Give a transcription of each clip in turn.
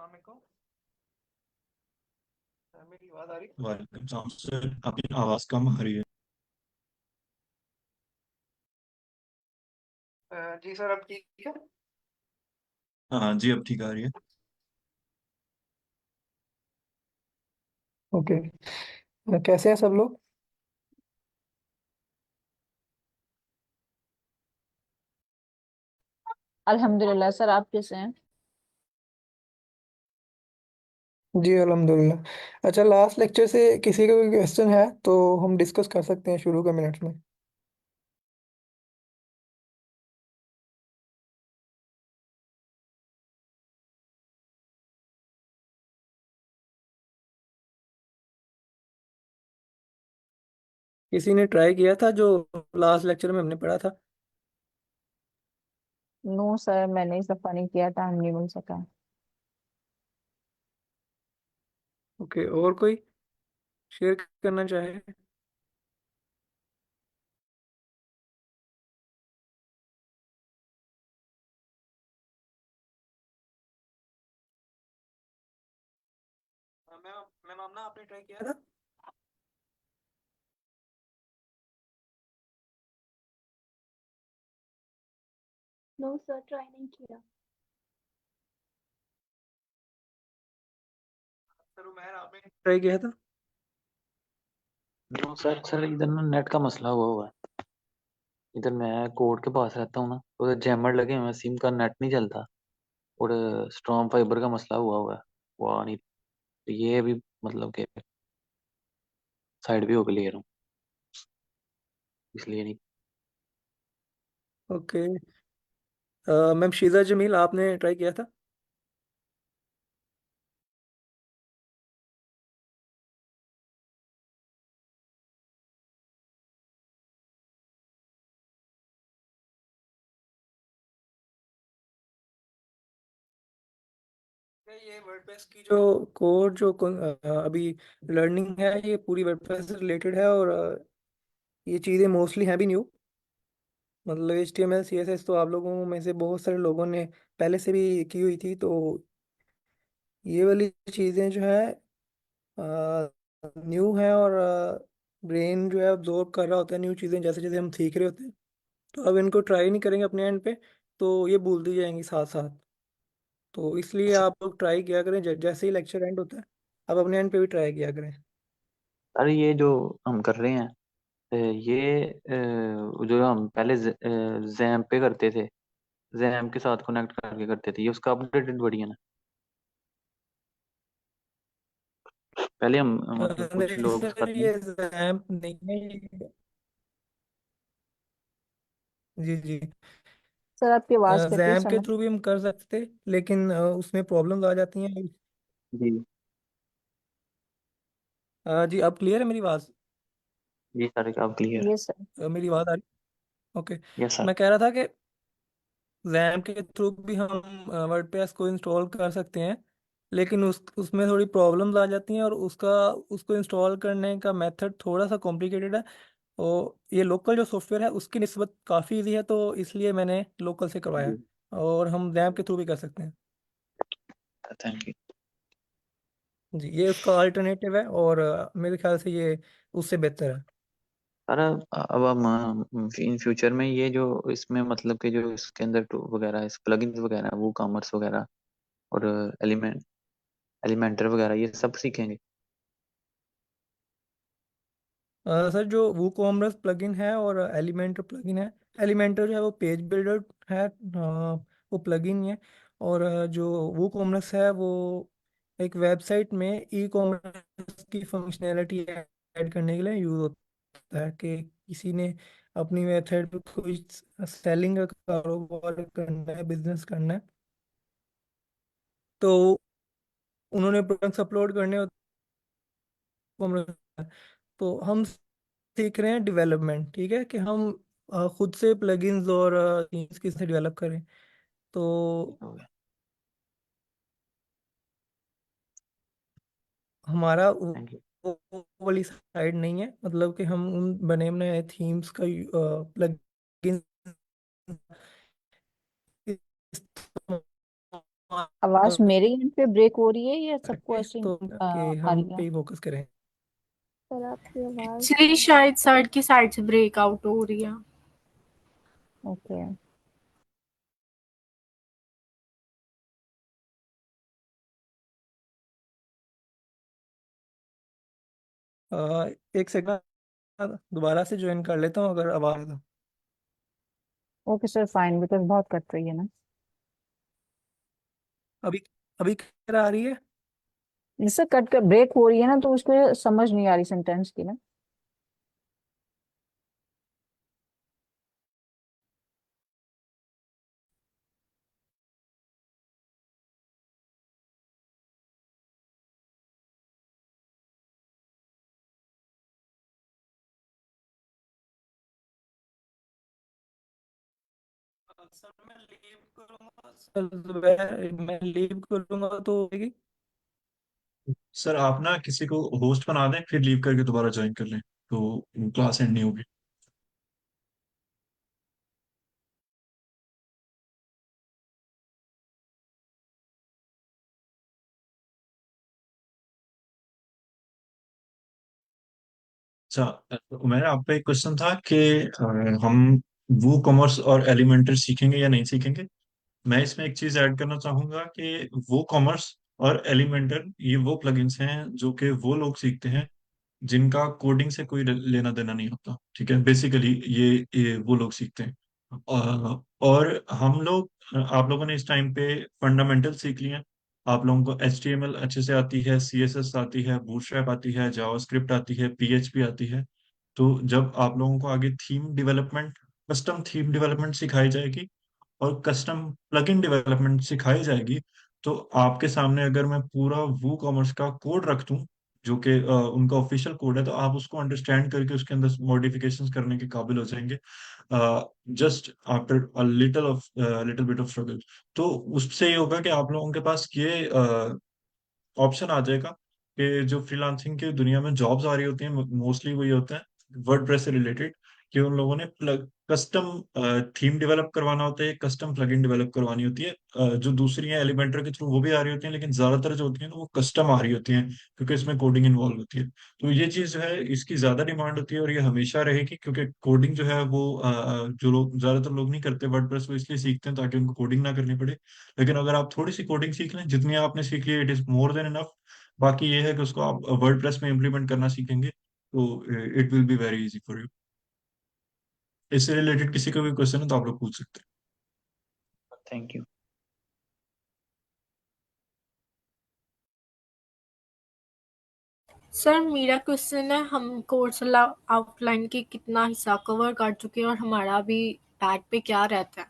वालेकुम। मेरी आवाज आ रही वालेकुम सलाम सर, आपकी आवाज़ कम आ रही है। जी सर, अब ठीक है। हाँ जी, अब ठीक आ रही है। ओके। कैसे हैं सब लोग? अल्हम्दुलिल्लाह सर, आप कैसे हैं? जी अल्हम्दुलिल्लाह। अच्छा, लास्ट लेक्चर से किसी का कोई क्वेश्चन है तो हम डिस्कस कर सकते हैं शुरू के मिनट्स में। किसी ने ट्राई किया था जो लास्ट लेक्चर में हमने पढ़ा था? नो सर, मैंने सफा नहीं किया, टाइम नहीं मिल सका। ओके, और कोई शेयर करना चाहे? मैम मैम आमना, आपने ट्राई किया था? नो सर, ट्राई नहीं किया। सर उमैर, आपने ट्राई किया था? नो सर इधर ना नेट का मसला हुआ है। इधर मैं कोर्ट के पास रहता हूँ ना, तो उधर जैमर लगे हुए हैं, सिम का नेट नहीं चलता। और स्ट्रॉन्ग फाइबर का मसला हुआ है, वो आ नहीं। तो ये भी मतलब कि साइड भी हो क्लियर हूँ, इसलिए नहीं। ओके। मैम शीजा जमील, आपने ट्राई किया था? ये वर्डप्रेस की जो कोड अभी लर्निंग है, ये पूरी वर्डप्रेस से रिलेटेड है। और ये चीज़ें मोस्टली हैं भी न्यू। मतलब HTML CSS तो आप लोगों में से बहुत सारे लोगों ने पहले से भी की हुई थी। तो ये वाली चीज़ें जो है न्यू है। और ब्रेन जो है अब्जॉर्ब कर रहा होता है न्यू चीज़ें जैसे जैसे हम सीख रहे होते हैं। तो अब इनको ट्राई नहीं करेंगे अपने एंड पे, तो ये भूलती जाएंगी साथ साथ। तो इसलिए आप लोग ट्राई किया करें, जैसे ही लेक्चर एंड होता है आप अपने एंड पे भी ट्राई किया करें। अरे ये जो हम कर रहे हैं, ये जो हम पहले जैम पे करते थे, जैम के साथ कनेक्ट करके करते थे, ये उसका अपडेटेड वर्जन है। पहले हम मतलब कुछ नहीं लोग सर, साथ में। ये रैम्प नहीं है जी जी। सर आपकी आवाज कट रही है, जैम के समझ। थ्रू भी हम कर सकते, लेकिन उसमें प्रॉब्लम्स आ जाती हैं। जी। जी, अब क्लियर है मेरी आवाज़? जी सर, आप क्लियर। ये सर। मेरी आवाज़ आ रही? ओके। Yes sir. मैं कह रहा था कि जैम के थ्रू भी हम वर्डप्रेस को इंस्टॉल कर सकते हैं, लेकिन उसमें थोड़ी प्रॉब्लम्स आ जाती हैं। और उसको इंस्टॉल करने का मेथड थोड़ा सा कॉम्प्लिकेटेड है। और ये लोकल जो सॉफ्टवेयर है उसकी निस्बत काफ़ी इजी है, तो इसलिए मैंने लोकल से करवाया जी। है। और हम जैम के थ्रू भी कर सकते हैं। Thank you. जी, ये उसका अल्टरनेटिव है। और मेरे ख्याल से ये उससे बेहतर है। सर अब हम इन फ्यूचर में ये जो इसमें मतलब कि जो इसके अंदर टू वगैरह, इस प्लगइन्स वगैरह, वो कॉमर्स वगैरह और एलिमेंटर वगैरह, ये सब सीखेंगे। सर, जो वूकॉमर्स प्लगइन है और एलिमेंटर प्लगइन है। एलिमेंटर जो है वो पेज बिल्डर है, वो प्लगइन है। और जो वूकॉमर्स है वो एक वेबसाइट में ई कॉमर्स की फंक्शनैलिटी ऐड करने के लिए यूज़ होता है कि किसी ने अपनी वेबसाइट पे कोई सेलिंग का कारोबार करना है, बिजनेस करना है। तो उन्होंने प्रोडक्ट्स अपलोड करने होते हैं। तो हम सीख रहे हैं डेवलपमेंट, ठीक है, कि हम खुद से प्लगइन्स और थीम्स किससे डेवलप करें। तो हो गया। हमारा थैंक यू। वो वाली साइड नहीं है, मतलब कि हम उन बने बनाए थीम्स का प्लगइन इस्तेमाल आवाज मेरे एंड पे ब्रेक हो रही है या सबको ऐसे ही, तो कि आ हम रही है? पे ही फोकस करें। सर आपकी आवाज एक्चुअली शायद सर की साइड से ब्रेकआउट हो रही है। ओके। एक सेकंड, दोबारा से ज्वाइन कर लेता हूँ अगर आवाज है तो। ओके सर फाइन, बिकॉज बहुत कट रही है ना। अभी अभी क्या आ रही है? जिससे कट कर ब्रेक हो रही है ना, तो उसको समझ नहीं आ रही सेंटेंस की ना। सर मैं लीव करूंगा, सर मैं लीव करूंगा तो होगी। सर आप ना किसी को होस्ट बना दें, फिर लीव करके दोबारा ज्वाइन कर लें, तो क्लास एंड नहीं होगी। अच्छा, मेरा आप पे एक क्वेश्चन था कि हम वो कॉमर्स और एलिमेंटर सीखेंगे या नहीं सीखेंगे। मैं इसमें एक चीज ऐड करना चाहूंगा कि वो कॉमर्स और एलिमेंटर ये वो प्लगइन्स हैं जो कि वो लोग सीखते हैं जिनका कोडिंग से कोई लेना देना नहीं होता। ठीक है, बेसिकली ये वो लोग सीखते हैं। और हम लोग, आप लोगों ने इस टाइम पे फंडामेंटल सीख लिए हैं। आप लोगों को HTML अच्छे से आती है, CSS आती है, बूटस्ट्रैप आती है, जावास्क्रिप्ट आती है, PHP आती है। तो जब आप लोगों को आगे theme development, custom theme development सिखाई जाएगी और कस्टम प्लगइन डेवलपमेंट सिखाई जाएगी, तो आपके सामने अगर मैं पूरा वो कॉमर्स का कोड रख दूं जो कि उनका ऑफिशियल कोड है, तो आप उसको अंडरस्टैंड करके उसके अंदर मॉडिफिकेशंस करने के काबिल हो जाएंगे, just after a little bit of struggle. तो उससे ये होगा कि आप लोगों के पास ये ऑप्शन आ जाएगा कि जो फ्रीलांसिंग की दुनिया में जॉब्स आ रही होती हैं, मोस्टली वही होता है वर्डप्रेस से रिलेटेड, कि उन लोगों ने कस्टम थीम डेवलप करवाना होता है, कस्टम प्लगइन डेवलप करवानी होती है। जो दूसरी हैं एलिमेंटर के थ्रू वो भी आ रही होती हैं, लेकिन ज्यादातर जो होती हैं ना वो कस्टम आ रही होती हैं, क्योंकि इसमें कोडिंग इन्वॉल्व होती है। तो ये चीज जो है इसकी ज्यादा डिमांड होती है और ये हमेशा रहेगी, क्योंकि कोडिंग जो है वो जो लोग ज्यादातर लोग नहीं करते वर्डप्रेस, वो इसलिए सीखते हैं ताकि उनको कोडिंग ना करनी पड़े। लेकिन अगर आप थोड़ी सी कोडिंग सीख लें, जितनी आपने सीख ली it is more than enough. बाकी ये है कि उसको आप वर्डप्रेस में इम्प्लीमेंट करना सीखेंगे तो it will be very easy for you. इससे रिलेटेड किसी का भी क्वेश्चन है तो आप लोग पूछ सकते हैं। Thank you. सर मेरा क्वेश्चन है, हम कोर्स आउटलाइन के कितना हिस्सा कवर कर चुके हैं और हमारा अभी बैक पे क्या रहता है?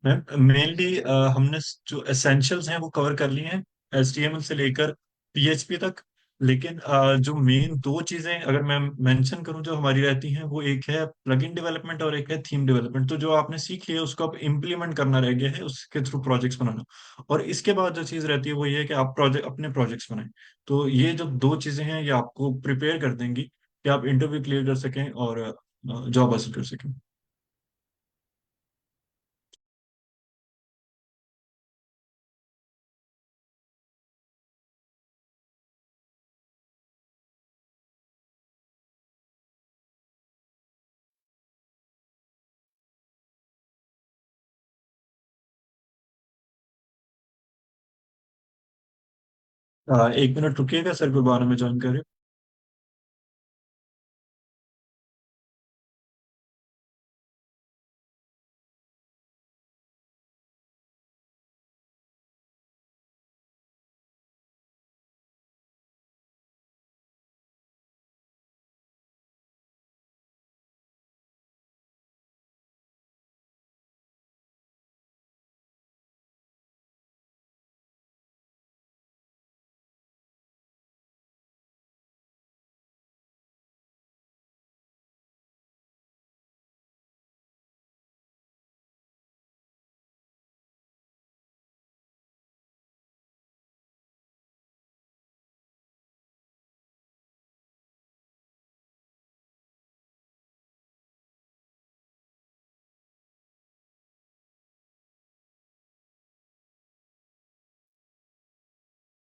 मैम मेनली हमने जो एसेंशियल्स हैं वो कवर कर लिए हैं, HTML से लेकर PHP तक। लेकिन जो मेन दो चीजें अगर मैं मेंशन करूं जो हमारी रहती हैं, वो एक है प्लगइन डेवलपमेंट और एक है थीम डेवलपमेंट। तो जो आपने सीख लिया उसको अब इम्प्लीमेंट करना रह गया है, उसके थ्रू प्रोजेक्ट्स बनाना। और इसके बाद जो चीज रहती है वो ये है कि आप प्रोजेक्ट अपने प्रोजेक्ट्स बनाएं। तो ये जो दो चीजें हैं ये आपको प्रिपेयर कर देंगी कि आप इंटरव्यू क्लियर कर सकें और जॉब हासिल कर सकें। एक मिनट रुकिएगा सर, को बारे में ज्वाइन करें।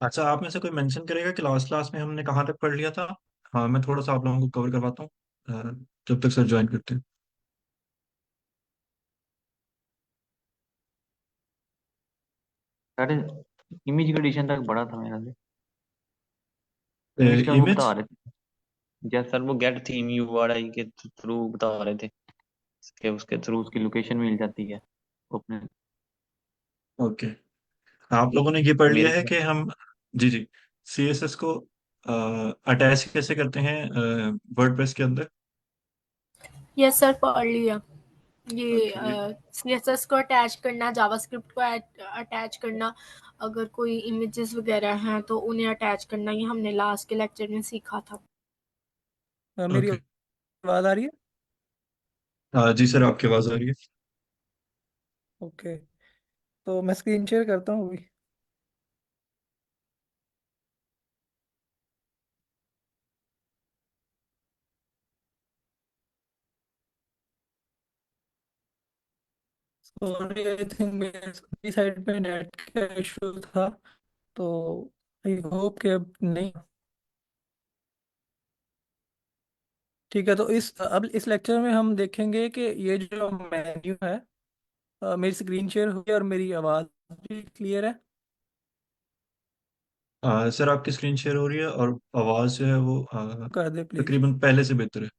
अच्छा, आप में से कोई मेंशन करेगा कि लास्ट क्लास में हमने कहाँ तक पढ़ लिया था? हाँ, मैं थोड़ा सा आप लोगों को कवर करवाता हूँ जब तक सर ज्वाइन करते हैं। अरे इमेज कंडीशन तक बड़ा था मेरा से। इमेज का वो बता इमेज। रहे थे। जैसे सर वो गेट थीम यूआरआई के थ्रू बता रहे थे कि उसके थ्रू उसकी लोकेशन मिल जाती है वो अपने ओके, आप लोगों ने ये पढ़ लिया मेरे है कि हम, जी जी, सीएसएस को अटैच कैसे करते हैं वर्डप्रेस के अंदर? यस सर, पढ़ लिया। ये ओके। सीएसएस को अटैच करना, जावास्क्रिप्ट को अटैच करना, अगर कोई इमेजेस वगैरह हैं तो उन्हें अटैच करना, ये हमने लास्ट के लेक्चर में सीखा था। मेरी ओके। आवाज़ आ रही है? जी सर, आपकी आवाज़ आ रही है। ओके, तो मैं स्क्रीन शेयर करता हूँ अभी। सॉरी, आई थिंक मेरी साइड पे नेट का इशू था, तो आई होप कि अब नहीं। ठीक है, तो अब इस लेक्चर में हम देखेंगे कि ये जो मेन्यू है, मेरी स्क्रीन शेयर हुई और मेरी आवाज़ भी क्लियर है। सर, आपकी स्क्रीन शेयर हो रही है और आवाज़ जो है वो कर दे प्लीज़। तकरीबन पहले से बेहतर है।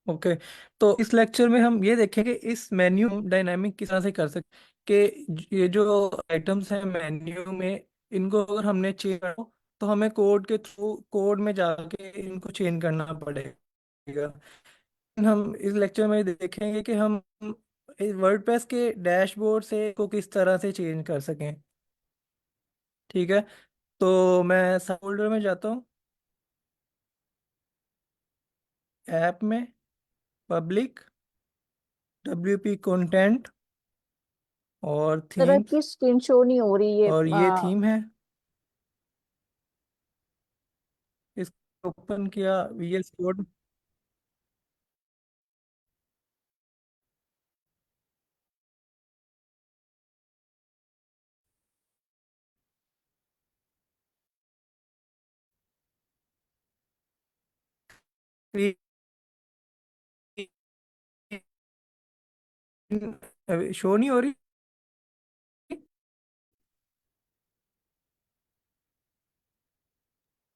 ओके, तो इस लेक्चर में हम ये देखेंगे इस मेन्यू डायनामिक किस तरह से कर सकते, कि ये जो आइटम्स हैं मेन्यू में, इनको अगर हमने चेंज करना हो, तो हमें कोड के थ्रू कोड में जाके इनको चेंज करना पड़ेगा। हम इस लेक्चर में देखेंगे कि हम वर्डप्रेस के डैशबोर्ड से इसको किस तरह से चेंज कर सकें। ठीक है, तो मैं सब फोल्डर में जाता हूँ, ऐप में, पब्लिक, WP कंटेंट और सर थीम्स, आपकी स्क्रीन शो नहीं हो रही है। और ये थीम है। इसको ओपन किया, VS कोड। शो नहीं हो रही।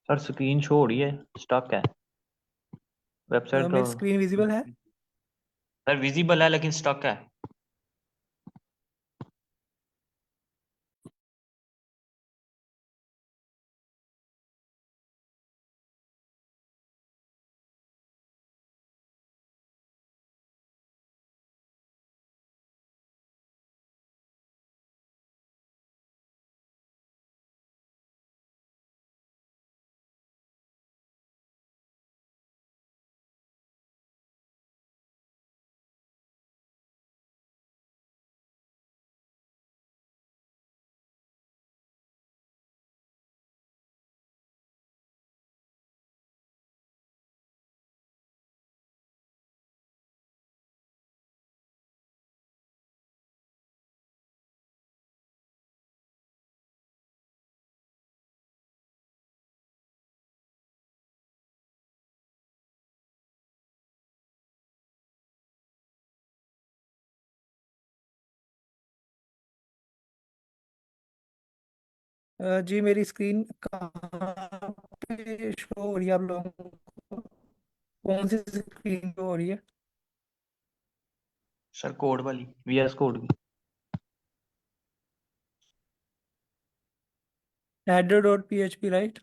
सर स्क्रीन शो हो रही है, स्टक है वेबसाइट तो। मेरी स्क्रीन विजिबल है। सर विजिबल है लेकिन स्टक है। जी, मेरी स्क्रीन कहाँ पे शो हो रही है आप लोगों को? कौन सी स्क्रीन पे हो रही है? सर कोड वाली, वीएस कोड की। header.php, right?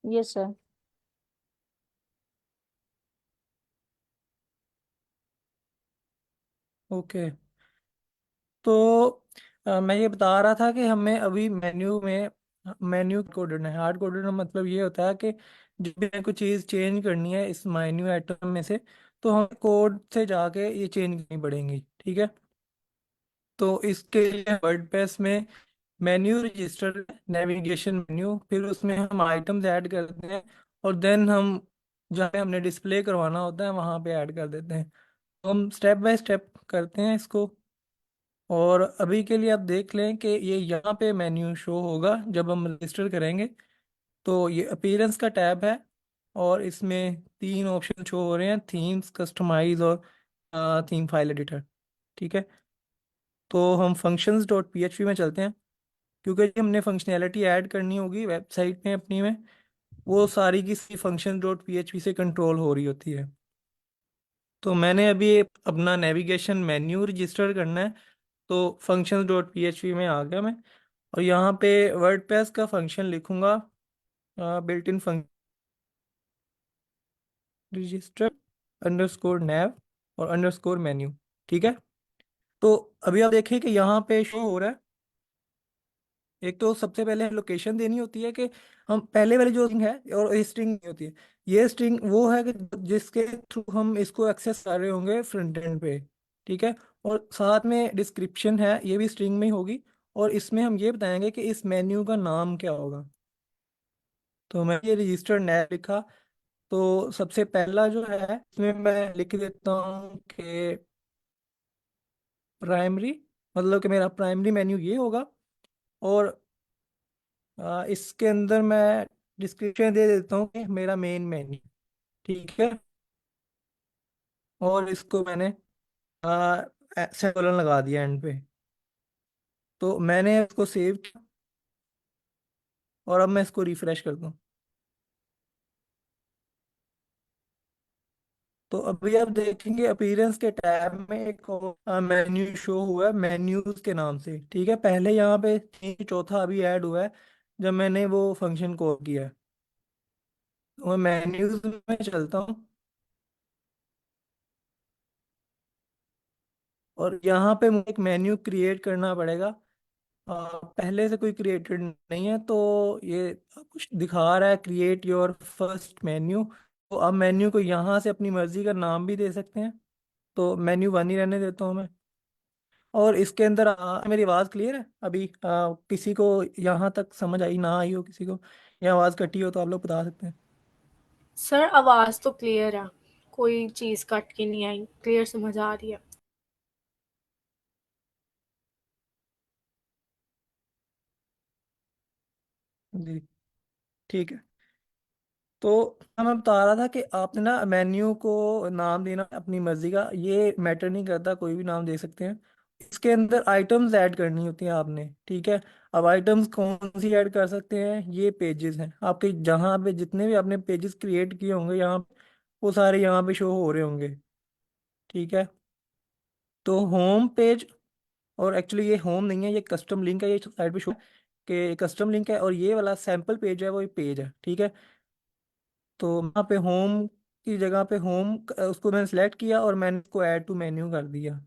Yes sir. Okay, तो मैं ये बता रहा था कि हमें अभी मेन्यू कोडेड है। हार्ड कोडेड का मतलब ये होता है कि जब भी हमें कोई चीज़ चेंज करनी है इस मेन्यू आइटम में से, तो हम कोड से जाके ये चेंज करनी पड़ेंगी। ठीक है, तो इसके लिए वर्डप्रेस में मेन्यू रजिस्टर, नेविगेशन मेन्यू, फिर उसमें हम आइटम्स ऐड करते हैं, और देन हम जहाँ पे हमने डिस्प्ले करवाना होता है वहाँ पे ऐड कर देते हैं। तो हम स्टेप बाय स्टेप करते हैं इसको। और अभी के लिए आप देख लें कि ये यहाँ पे मेन्यू शो होगा जब हम रजिस्टर करेंगे। तो ये अपीयरेंस का टैब है और इसमें 3 ऑप्शन शो हो रहे हैं, थीम्स, कस्टमाइज और थीम फाइल एडिटर। ठीक है, तो हम फंक्शंस डॉट पी में चलते हैं, क्योंकि जो हमने फंक्शनैलिटी ऐड करनी होगी वेबसाइट में अपनी में, वो सारी की सारी फंक्शन डॉट पी से कंट्रोल हो रही होती है। तो मैंने अभी अपना नेविगेशन मेन्यू रजिस्टर करना है। तो फंक्शंस डॉट पी में आ गया मैं, और यहाँ पे वर्डप्रेस का फंक्शन लिखूंगा, built in function register underscore nav और अंडरस्कोर मेन्यू। ठीक है, तो अभी आप देखें कि यहाँ पे शो हो रहा है। एक तो सबसे पहले लोकेशन देनी होती है कि हम पहले वाली जो स्ट्रिंग है, और ये स्ट्रिंग नहीं होती है, ये स्ट्रिंग वो है कि जिसके थ्रू हम इसको एक्सेस कर रहे होंगे फ्रंट एंड पे। ठीक है, और साथ में डिस्क्रिप्शन है, ये भी स्ट्रिंग में ही होगी, और इसमें हम ये बताएंगे कि इस मेन्यू का नाम क्या होगा। तो मैं ये रजिस्टर नया लिखा। तो सबसे पहला जो है इसमें मैं लिख देता हूँ कि प्राइमरी, मतलब कि मेरा प्राइमरी मेन्यू ये होगा। और इसके अंदर मैं डिस्क्रिप्शन दे देता हूँ कि मेरा मेन मेन्यू। ठीक है, और इसको मैंने सेकोलन लगा दिया एंड पे। तो मैंने इसको सेव किया, और अब मैं इसको रिफ्रेश कर दूँ। तो अभी आप देखेंगे अपीयरेंस के टैब में एक मेन्यू शो हुआ है मेन्यूज के नाम से। ठीक है, पहले यहाँ पे चौथा अभी ऐड हुआ है जब मैंने वो फंक्शन कॉल किया है। तो मैं मेन्यूज में चलता हूँ, और यहाँ पे मुझे एक मेन्यू क्रिएट करना पड़ेगा। पहले से कोई क्रिएटेड नहीं है, तो ये कुछ दिखा रहा है क्रिएट योर फर्स्ट मेन्यू। तो अब मेन्यू को यहाँ से अपनी मर्जी का नाम भी दे सकते हैं। तो मेन्यू वन ही रहने देता हूँ मैं। और इसके अंदर मेरी आवाज़ क्लियर है अभी? किसी को यहाँ तक समझ आई ना आई हो, किसी को या आवाज़ कटी हो, तो आप लोग बता सकते हैं। सर आवाज़ तो क्लियर है, कोई चीज़ कट के नहीं आई, क्लियर समझ आ रही है। जी, ठीक है। तो मैं बता रहा था कि आपने ना मेन्यू को नाम देना अपनी मर्जी का, ये मैटर नहीं करता, कोई भी नाम दे सकते हैं। इसके अंदर आइटम्स ऐड करनी होती हैं आपने। ठीक है, अब आइटम्स कौन सी ऐड कर सकते हैं? ये पेजेस हैं आपके, जहाँ पे जितने भी आपने पेजेस क्रिएट किए होंगे यहाँ, वो सारे यहाँ पे शो हो रहे होंगे। ठीक है, तो होम पेज, और एक्चुअली ये होम नहीं है, ये कस्टम लिंक है, ये साइड पे शो कि कस्टम लिंक है, और ये वाला सैम्पल पेज है वो एक पेज है। ठीक है, तो वहाँ पे होम की जगह पे होम उसको मैंने सेलेक्ट किया और मैंने इसको ऐड टू मेन्यू कर दिया।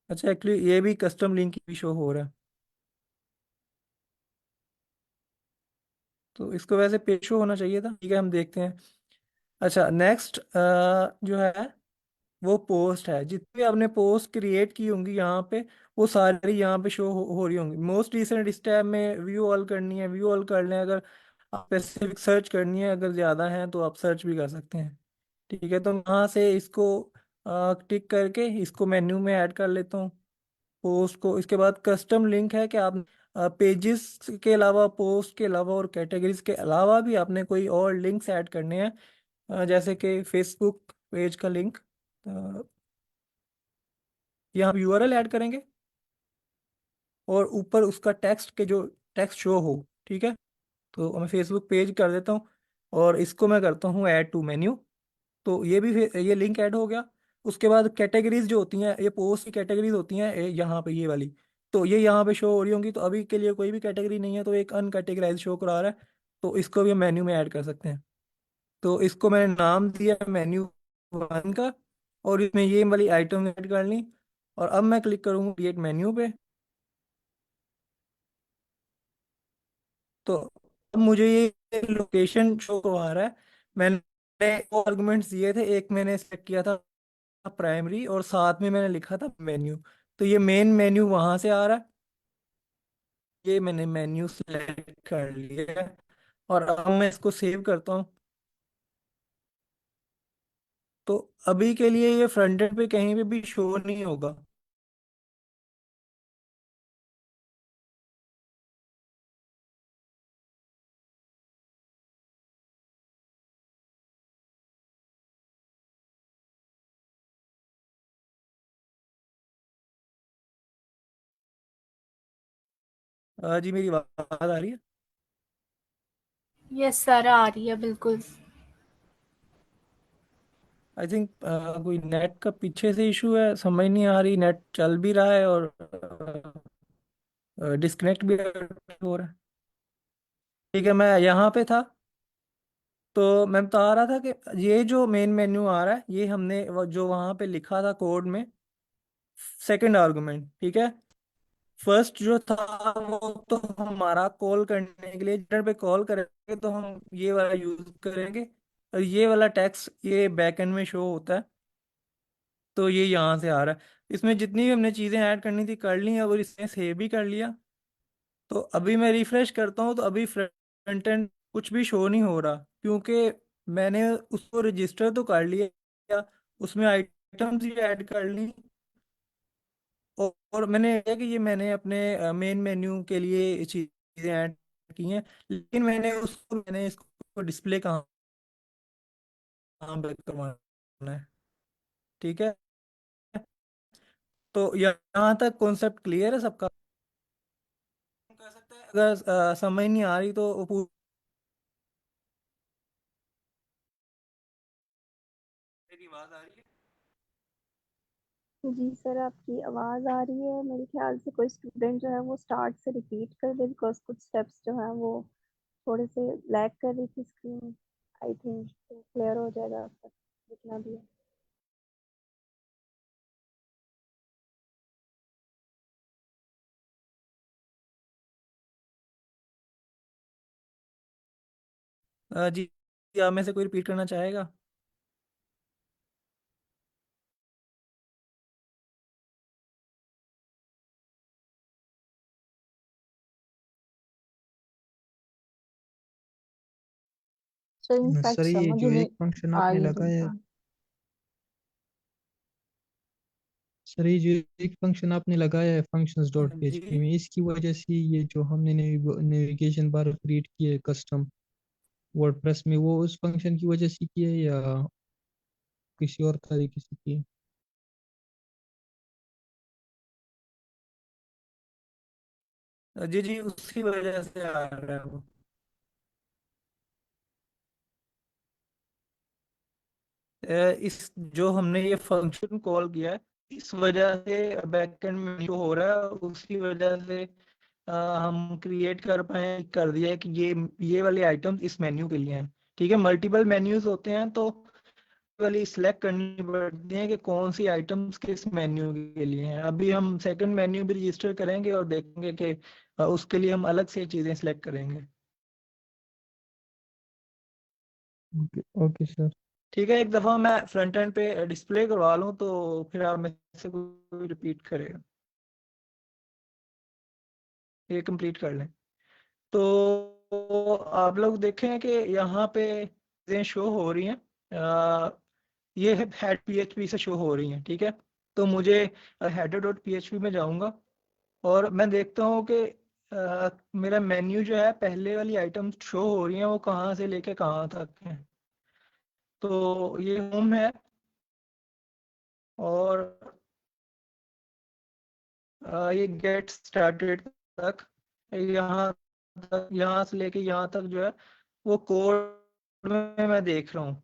अच्छा, एक्चुअली ये भी कस्टम लिंक भी शो हो रहा है, तो इसको वैसे पेज शो होना चाहिए था। ठीक है, हम देखते हैं। अच्छा, नेक्स्ट जो है वो पोस्ट है। जितनी आपने पोस्ट क्रिएट की होंगी यहाँ पे, वो सारी यहाँ पे शो हो रही होंगी। मोस्ट रिसेंट इस टैब में व्यू ऑल करनी है, व्यू ऑल कर लें। अगर आप स्पेसिफिक सर्च करनी है, अगर ज़्यादा है तो आप सर्च भी कर सकते हैं। ठीक है, तो यहाँ से इसको टिक करके इसको मेन्यू में ऐड कर लेता हूँ, पोस्ट को। इसके बाद कस्टम लिंक है कि आप पेजेस के अलावा, पोस्ट के अलावा और कैटेगरीज के अलावा भी आपने कोई और लिंक्स ऐड करने हैं, जैसे कि फेसबुक पेज का लिंक। यहाँ आप यूआरएल ऐड करेंगे, और ऊपर उसका टेक्स्ट के जो टेक्स्ट शो हो। ठीक है, तो मैं फेसबुक पेज कर देता हूँ, और इसको मैं करता हूँ ऐड टू मेन्यू। तो ये भी ये लिंक ऐड हो गया। उसके बाद कैटेगरीज जो होती हैं, ये पोस्ट की कैटेगरीज होती हैं, यहाँ पे ये वाली, तो ये यहाँ पे शो हो रही होंगी। तो अभी के लिए कोई भी कैटेगरी नहीं है, तो एक अनकैटेगराइज शो करा रहा है, तो इसको भी हम मेन्यू में ऐड कर सकते हैं। तो इसको मैंने नाम दिया मेन्यू वन का, और इसमें ये वाली आइटम ऐड कर ली। और अब मैं क्लिक करूँगा क्रिएट मेन्यू पे। तो अब मुझे ये लोकेशन शो करवा रहा है। मैंने दो आर्गुमेंट्स दिए थे, एक मैंने सेट किया था प्राइमरी, और साथ में मैंने लिखा था मेन्यू। तो ये मेन मेन्यू वहां से आ रहा है, ये मैंने मेन्यू सेलेक्ट कर लिया है। और अब मैं इसको सेव करता हूँ। तो अभी के लिए ये फ्रंट एंड पे कहीं पे भी शो नहीं होगा। जी मेरी आवाज आ रही है? यस सर, आ रही है बिल्कुल। आई थिंक कोई नेट का पीछे से इशू है, समझ नहीं आ रही, नेट चल भी रहा है और डिस्कनेक्ट भी हो रहा है। ठीक है, मैं यहाँ पे था। तो मैं बता रहा था कि ये जो मेन मेन्यू आ रहा है, ये हमने जो वहाँ पे लिखा था कोड में, सेकंड आर्गुमेंट, ठीक है। फर्स्ट जो था वो तो हमारा कॉल करने के लिए, इंटर पे कॉल करेंगे तो हम ये वाला यूज करेंगे, और ये वाला टेक्स्ट ये बैकएंड में शो होता है। तो ये यहाँ से आ रहा है। इसमें जितनी भी हमने चीज़ें ऐड करनी थी कर ली हैं, और इसने सेव भी कर लिया। तो अभी मैं रिफ्रेश करता हूँ तो अभी फ्रंट एंड कुछ भी शो नहीं हो रहा, क्योंकि मैंने उसको रजिस्टर तो कर लिया, उसमें आइटम्स भी ऐड कर ली, और मैंने है कि ये मैंने अपने मेन मेन्यू के लिए चीज़ें ऐड की हैं, लेकिन मैंने इसको डिस्प्ले कहाँ कहाँ पे करवाना है। ठीक है, तो यहाँ तक कॉन्सेप्ट क्लियर है सबका? कर सकते हैं, अगर समझ नहीं आ रही तो मेरी आवाज आ रही है? जी सर, आपकी आवाज़ आ रही है। मेरे ख्याल से कोई स्टूडेंट जो है वो स्टार्ट से रिपीट कर दे, बिकॉज कुछ स्टेप्स जो हैं वो थोड़े से लैग कर रही थी स्क्रीन। आई थिंक तो क्लियर हो जाएगा अब तक जितना भी है। जी, आप में से कोई रिपीट करना चाहेगा? सर इनफैक्ट सर ये समझ जो ही नहीं एक फंक्शन आ आपने रही लगाया है, बिल्कुल। सर ये जो एक फंक्शन आपने लगाया है फंक्शंस डॉट जी, पीएचपी में, इसकी वजह से ये जो हमने नेविगेशन बार क्रिएट किया है कस्टम वर्डप्रेस में, वो उस फंक्शन की वजह से किया है या किसी और तरीके से किया है? जी जी, उसी वजह से आ रहा है वो। इस जो हमने ये फंक्शन कॉल किया है, इस वजह से बैकएंड में जो हो रहा है, उसी वजह से हम क्रिएट कर दिया है कि ये वाले आइटम्स इस मेन्यू के लिए हैं। ठीक है, मल्टीपल मेन्यूज होते हैं तो वाली सिलेक्ट करनी पड़ती है कि कौन सी आइटम्स किस मेन्यू के लिए हैं। अभी हम सेकंड मेन्यू भी रजिस्टर करेंगे और देखेंगे कि उसके लिए हम अलग से चीज़ें सिलेक्ट करेंगे। Okay okay sir. ठीक है, एक दफ़ा मैं फ्रंट एंड पे डिस्प्ले करवा लूँ तो फिर आप में से कोई रिपीट करेगा, ये कंप्लीट कर लें। तो आप लोग देखें कि यहाँ पे चीज़ें शो हो रही हैं, ये हेड पीएचपी से शो हो रही हैं। ठीक है, तो मुझे हेडर डॉट पीएचपी में जाऊँगा और मैं देखता हूँ कि मेरा मेन्यू जो है, पहले वाली आइटम शो हो रही हैं, वो कहाँ से लेके कहाँ तक है। तो ये होम है, और ये गेट स्टार्टेड तक, यहाँ यहाँ से लेके यहाँ तक जो है वो कोड में मैं देख रहा हूँ।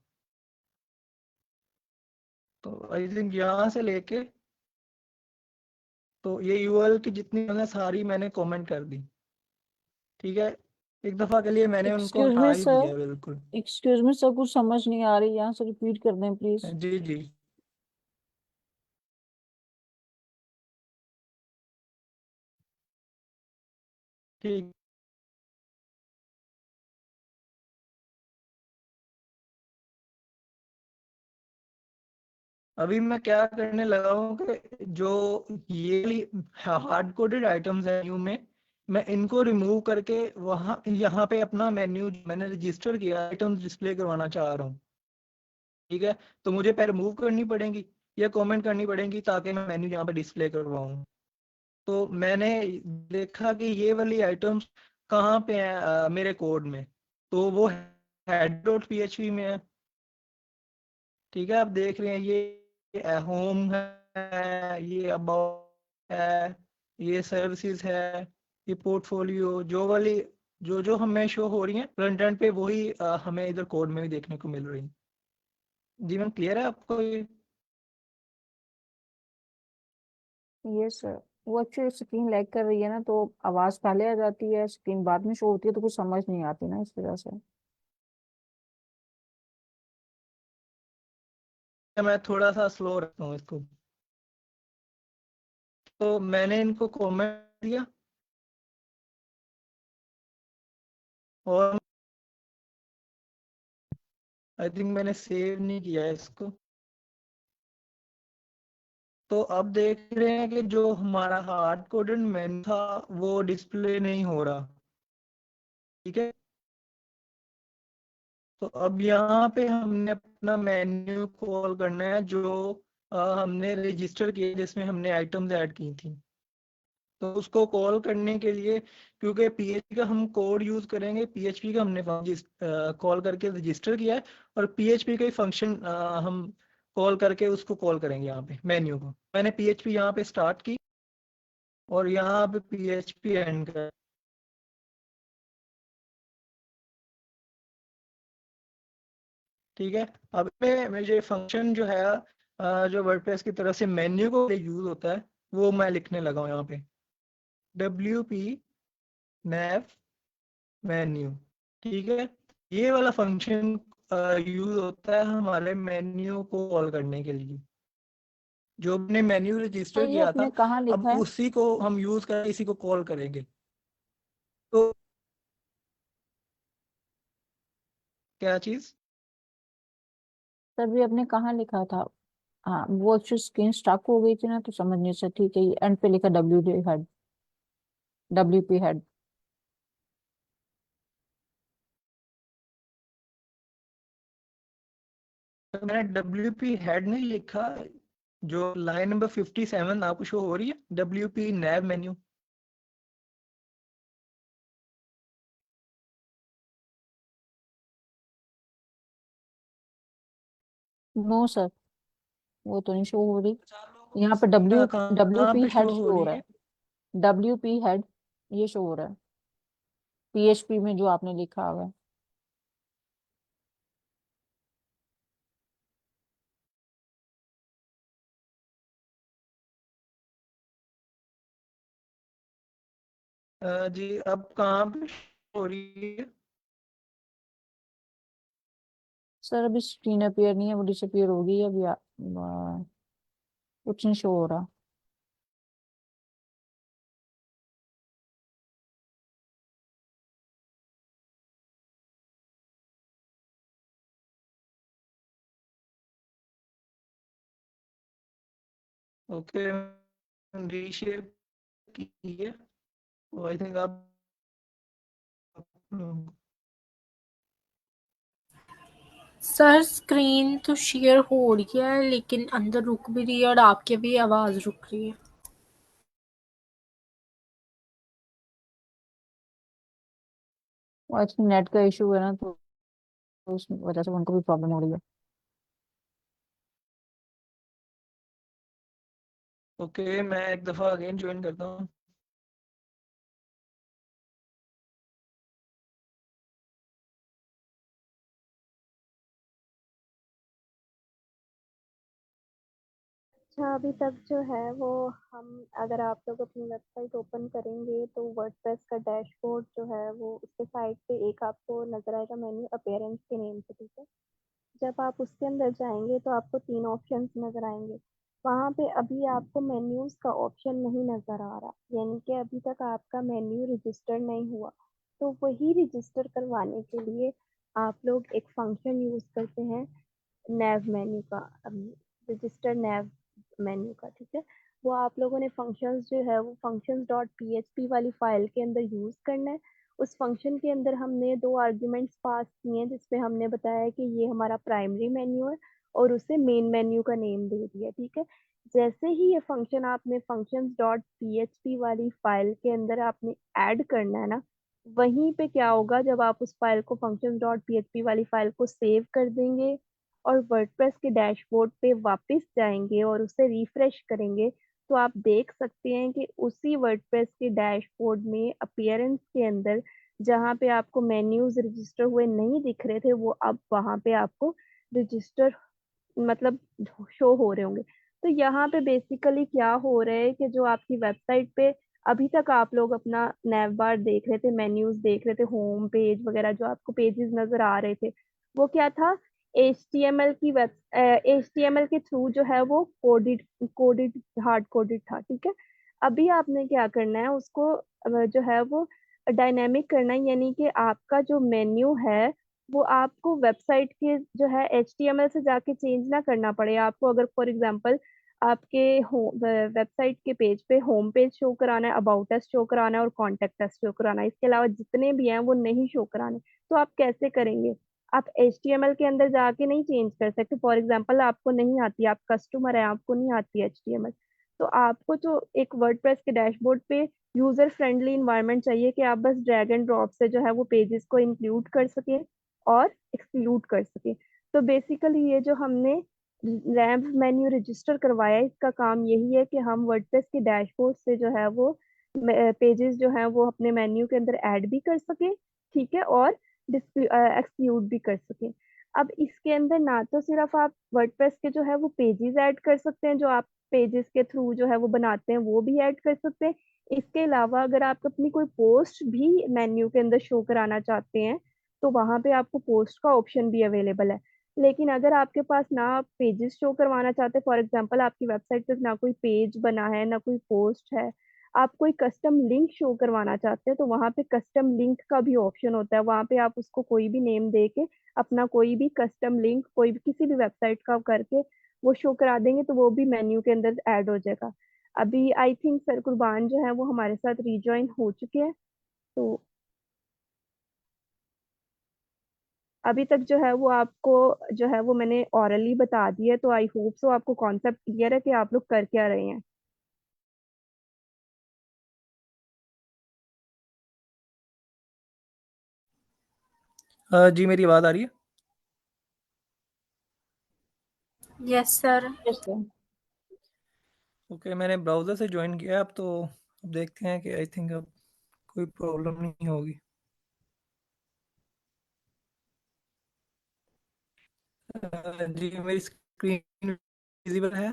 तो आई थिंक यहाँ से लेके तो ये यूआरएल की जितनी है सारी मैंने कमेंट कर दी। ठीक है, एक दफ़ा के लिए मैंने उनको एक्सक्यूज हटा मी ही सर, दिया बिल्कुल। एक्सक्यूज मी सर, कुछ समझ नहीं आ रही, यहाँ से रिपीट कर दें प्लीज। जी जी, ठीक। अभी मैं क्या करने लगा हूँ कि जो ये हार्ड कोडेड आइटम्स है मेन्यू में, मैं इनको रिमूव करके यहाँ पे अपना मेन्यू मैंने रजिस्टर किया आइटम्स डिस्प्ले करवाना चाह रहा हूँ। ठीक है, तो मुझे पहले मूव करनी पड़ेंगी या कमेंट करनी पड़ेंगी ताकि मैं मेन्यू यहाँ पे डिस्प्ले करवाऊँ। तो मैंने देखा कि ये वाली आइटम्स कहाँ पे हैं मेरे कोड में, तो वो head.php में है। ठीक है, आप देख रहे हैं ये होम है, ये अबाउट है, ये सर्विसेज है, ये पोर्टफोलियो, जो वाली जो हमें शो हो रही है फ्रंट एंड पे, वही हमें इधर कोड में भी देखने को मिल रही है। जी मैम, क्लियर है आपको ये? ये सर, वो एक्चुअली स्क्रीन लैग कर रही है ना, तो आवाज पहले आ जाती है, स्क्रीन बाद में शो होती है, तो कुछ समझ नहीं आती ना, इस वजह से। मैं थोड़ा सा स्लो रखता हूँ इसको। तो मैंने इनको कमेंट दिया और आई थिंक मैंने सेव नहीं किया है इसको। तो अब देख रहे हैं कि जो हमारा हार्ड कोडेड मेन्यू था वो डिस्प्ले नहीं हो रहा। ठीक है, तो अब यहाँ पे हमने अपना मेन्यू कॉल करना है जो हमने रजिस्टर किया, जिसमें हमने आइटम्स ऐड की थी। तो उसको कॉल करने के लिए, क्योंकि पीएचपी का हम कोड यूज करेंगे, पीएचपी का हमने कॉल करके रजिस्टर किया है, और पीएचपी का ही फंक्शन हम कॉल करके उसको कॉल करेंगे यहाँ पे मेन्यू को। मैंने पीएचपी यहाँ पे स्टार्ट की और यहाँ पे पीएचपी एंड कर। ठीक है, अब में मुझे फंक्शन जो है जो वर्डप्रेस की तरफ से मेन्यू को यूज होता है, वो मैं लिखने लगा हूँ यहाँ पे, WP nav मेन्यू। ठीक है, ये वाला फंक्शन यूज होता है हमारे मेन्यू को कॉल करने के लिए। जो हमने मेन्यू तो रजिस्टर ये किया आपने था, कहाँ अब लिखा है? उसी को हम यूज कर इसी को कॉल करेंगे। तो क्या चीज? सर ये आपने कहाँ लिखा था? हाँ, वो एक्चुअली स्क्रीन स्टक हो गई थी ना, तो समझने से ठीक है, ये एंड पे लिखा हेड, WP हेड। तो मैंने WP हेड नहीं लिखा, जो लाइन नंबर 57 आपको शो हो रही है, WP nav menu. No sir, वो तो नहीं शो हो रही। अच्छा, आप लोगों को यहाँ पे डब्ल्यू कहाँ WP पे हेड शो हो शो हो रही रहा है? है, WP हेड ये शो हो रहा है PHP में जो आपने लिखा हुआ है। जी, अब कहाँ पे शो हो रही है? सर अभी स्क्रीन अपीयर नहीं है, वो डिसअपीयर हो गई है अभी। कुछ नहीं शो हो रहा। ओके, रीशेयर की है, तो आई थिंक आप सर स्क्रीन तो शेयर हो रही है लेकिन अंदर रुक भी रही है और आपकी भी आवाज रुक रही है। वो आई थिंक नेट का इशू है ना, तो उस वजह से उनको भी प्रॉब्लम हो रही है। ओके, मैं एक दफ़ा अगेन ज्वाइन करता हूँ। अच्छा, अभी तक जो है वो हम, अगर आप लोग अपनी वेबसाइट ओपन करेंगे तो वर्डप्रेस का डैशबोर्ड जो है वो उसके साइड पे एक आपको नजर आएगा मेन्यू अपीयरेंस के नेम से। ठीक है, जब आप उसके अंदर जाएंगे तो आपको 3 ऑप्शंस नज़र आएंगे। वहाँ पे अभी आपको मेन्यूज़ का ऑप्शन नहीं नज़र आ रहा, यानी कि अभी तक आपका मेन्यू रजिस्टर नहीं हुआ। तो वही रजिस्टर करवाने के लिए आप लोग एक फंक्शन यूज़ करते हैं नैव मेन्यू का, रजिस्टर नैव मेन्यू का। ठीक है, वो आप लोगों ने फंक्शंस जो है वो फंक्शंस डॉट PHP वाली फाइल के अंदर यूज़ करना है। उस फंक्शन के अंदर हमने 2 आर्ग्यूमेंट्स पास किए हैं, जिसपे हमने बताया कि ये हमारा प्राइमरी मेन्यू है और उसे मेन मेन्यू का नेम दे दिया, ठीक है। जैसे ही ये फंक्शन आपने functions डॉट php वाली फाइल के अंदर आपने ऐड करना है ना, वहीं पे क्या होगा, जब आप उस फाइल को functions डॉट php वाली फाइल को सेव कर देंगे और वर्डप्रेस के डैशबोर्ड पे वापस जाएंगे और उसे रिफ्रेश करेंगे, तो आप देख सकते हैं कि उसी वर्डप्रेस के डैशबोर्ड में अपीयरेंस के अंदर जहाँ पे आपको मेन्यूज रजिस्टर हुए नहीं दिख रहे थे, वो अब वहाँ पे आपको रजिस्टर मतलब शो हो रहे होंगे। तो यहाँ पे बेसिकली क्या हो रहा है कि जो आपकी वेबसाइट पे अभी तक आप लोग अपना नैव बार देख रहे थे, मेन्यूज देख रहे थे, होम पेज वगैरह जो आपको पेजेस नजर आ रहे थे, वो क्या था, HTML के थ्रू जो है वो कोडेड कोडेड हार्ड कोडेड था, ठीक है। अभी आपने क्या करना है, उसको जो है वो डायनेमिक करना है, यानी कि आपका जो मेन्यू है वो आपको वेबसाइट के जो है HTML से जाके चेंज ना करना पड़े आपको। अगर फॉर एग्जांपल आपके वेबसाइट के पेज पे होम पेज शो कराना है, अबाउट अस शो कराना है और कॉन्टेक्ट अस शो कराना है, इसके अलावा जितने भी हैं वो नहीं शो कराने, तो आप कैसे करेंगे? आप HTML के अंदर जाके नहीं चेंज कर सकते। फॉर एग्जांपल आपको नहीं आती, आप कस्टमर है, आपको नहीं आती HTML, तो आपको जो एक वर्डप्रेस के डैशबोर्ड पे यूजर फ्रेंडली इन्वायरमेंट चाहिए कि आप बस ड्रैग एंड ड्रॉप से जो है वो पेजेस को इंक्लूड कर सके और एक्सक्लूड कर सके। तो बेसिकली ये जो हमने रैम्प मेन्यू रजिस्टर करवाया है, इसका काम यही है कि हम वर्डप्रेस के डैशबोर्ड से जो है वो पेजेस जो है वो अपने मेन्यू के अंदर ऐड भी कर सके, ठीक है, और एक्सक्लूड भी कर सके। अब इसके अंदर ना तो सिर्फ आप वर्डप्रेस के जो है वो पेजेस ऐड कर सकते हैं, जो आप पेजेस के थ्रू जो है वो बनाते हैं वो भी ऐड कर सकते हैं। इसके अलावा अगर आप अपनी कोई पोस्ट भी मेन्यू के अंदर शो कराना चाहते हैं, तो वहां पे आपको पोस्ट का ऑप्शन भी अवेलेबल है। लेकिन अगर आपके पास ना आप पेजेस शो करवाना चाहते, फॉर एग्जांपल आपकी वेबसाइट पे ना कोई पेज बना है ना कोई पोस्ट है, आप कोई कस्टम लिंक शो करवाना चाहते हैं, तो वहां पे कस्टम लिंक का भी ऑप्शन होता है। वहां पे आप उसको कोई भी नेम दे के अपना कोई भी कस्टम लिंक कोई भी किसी भी वेबसाइट का करके वो शो करा देंगे, तो वो भी मेन्यू के अंदर ऐड हो जाएगा। अभी आई थिंक सर कुर्बान जो है वो हमारे साथ रिज्वाइन हो चुके हैं, तो अभी तक जो है वो आपको जो है वो मैंने ऑरली बता दिया है, तो आई होप सो आपको कॉन्सेप्ट क्लियर है कि आप लोग कर क्या रहे हैं। जी मेरी आवाज़ आ रही है? Yes sir. Yes sir. Okay, मैंने ब्राउज़र से ज्वाइन किया अब, तो अब देखते हैं कि आई थिंक अब कोई प्रॉब्लम नहीं होगी। जी मेरी स्क्रीन विजिबल है?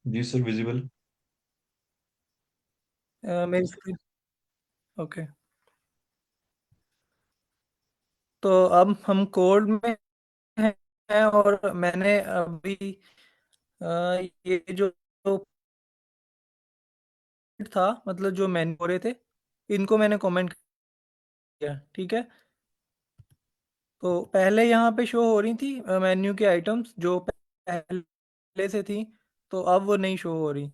जी सर, विजिबल। मेरी स्क्रीन ओके। तो अब हम कोड में हैं और मैंने अभी ये जो था, मतलब जो मेन्यू हो रहे थे, इनको मैंने कमेंट किया, ठीक है। तो पहले यहाँ पे शो हो रही थी मेन्यू की आइटम्स जो पहले से थी, तो अब वो नहीं शो हो रही।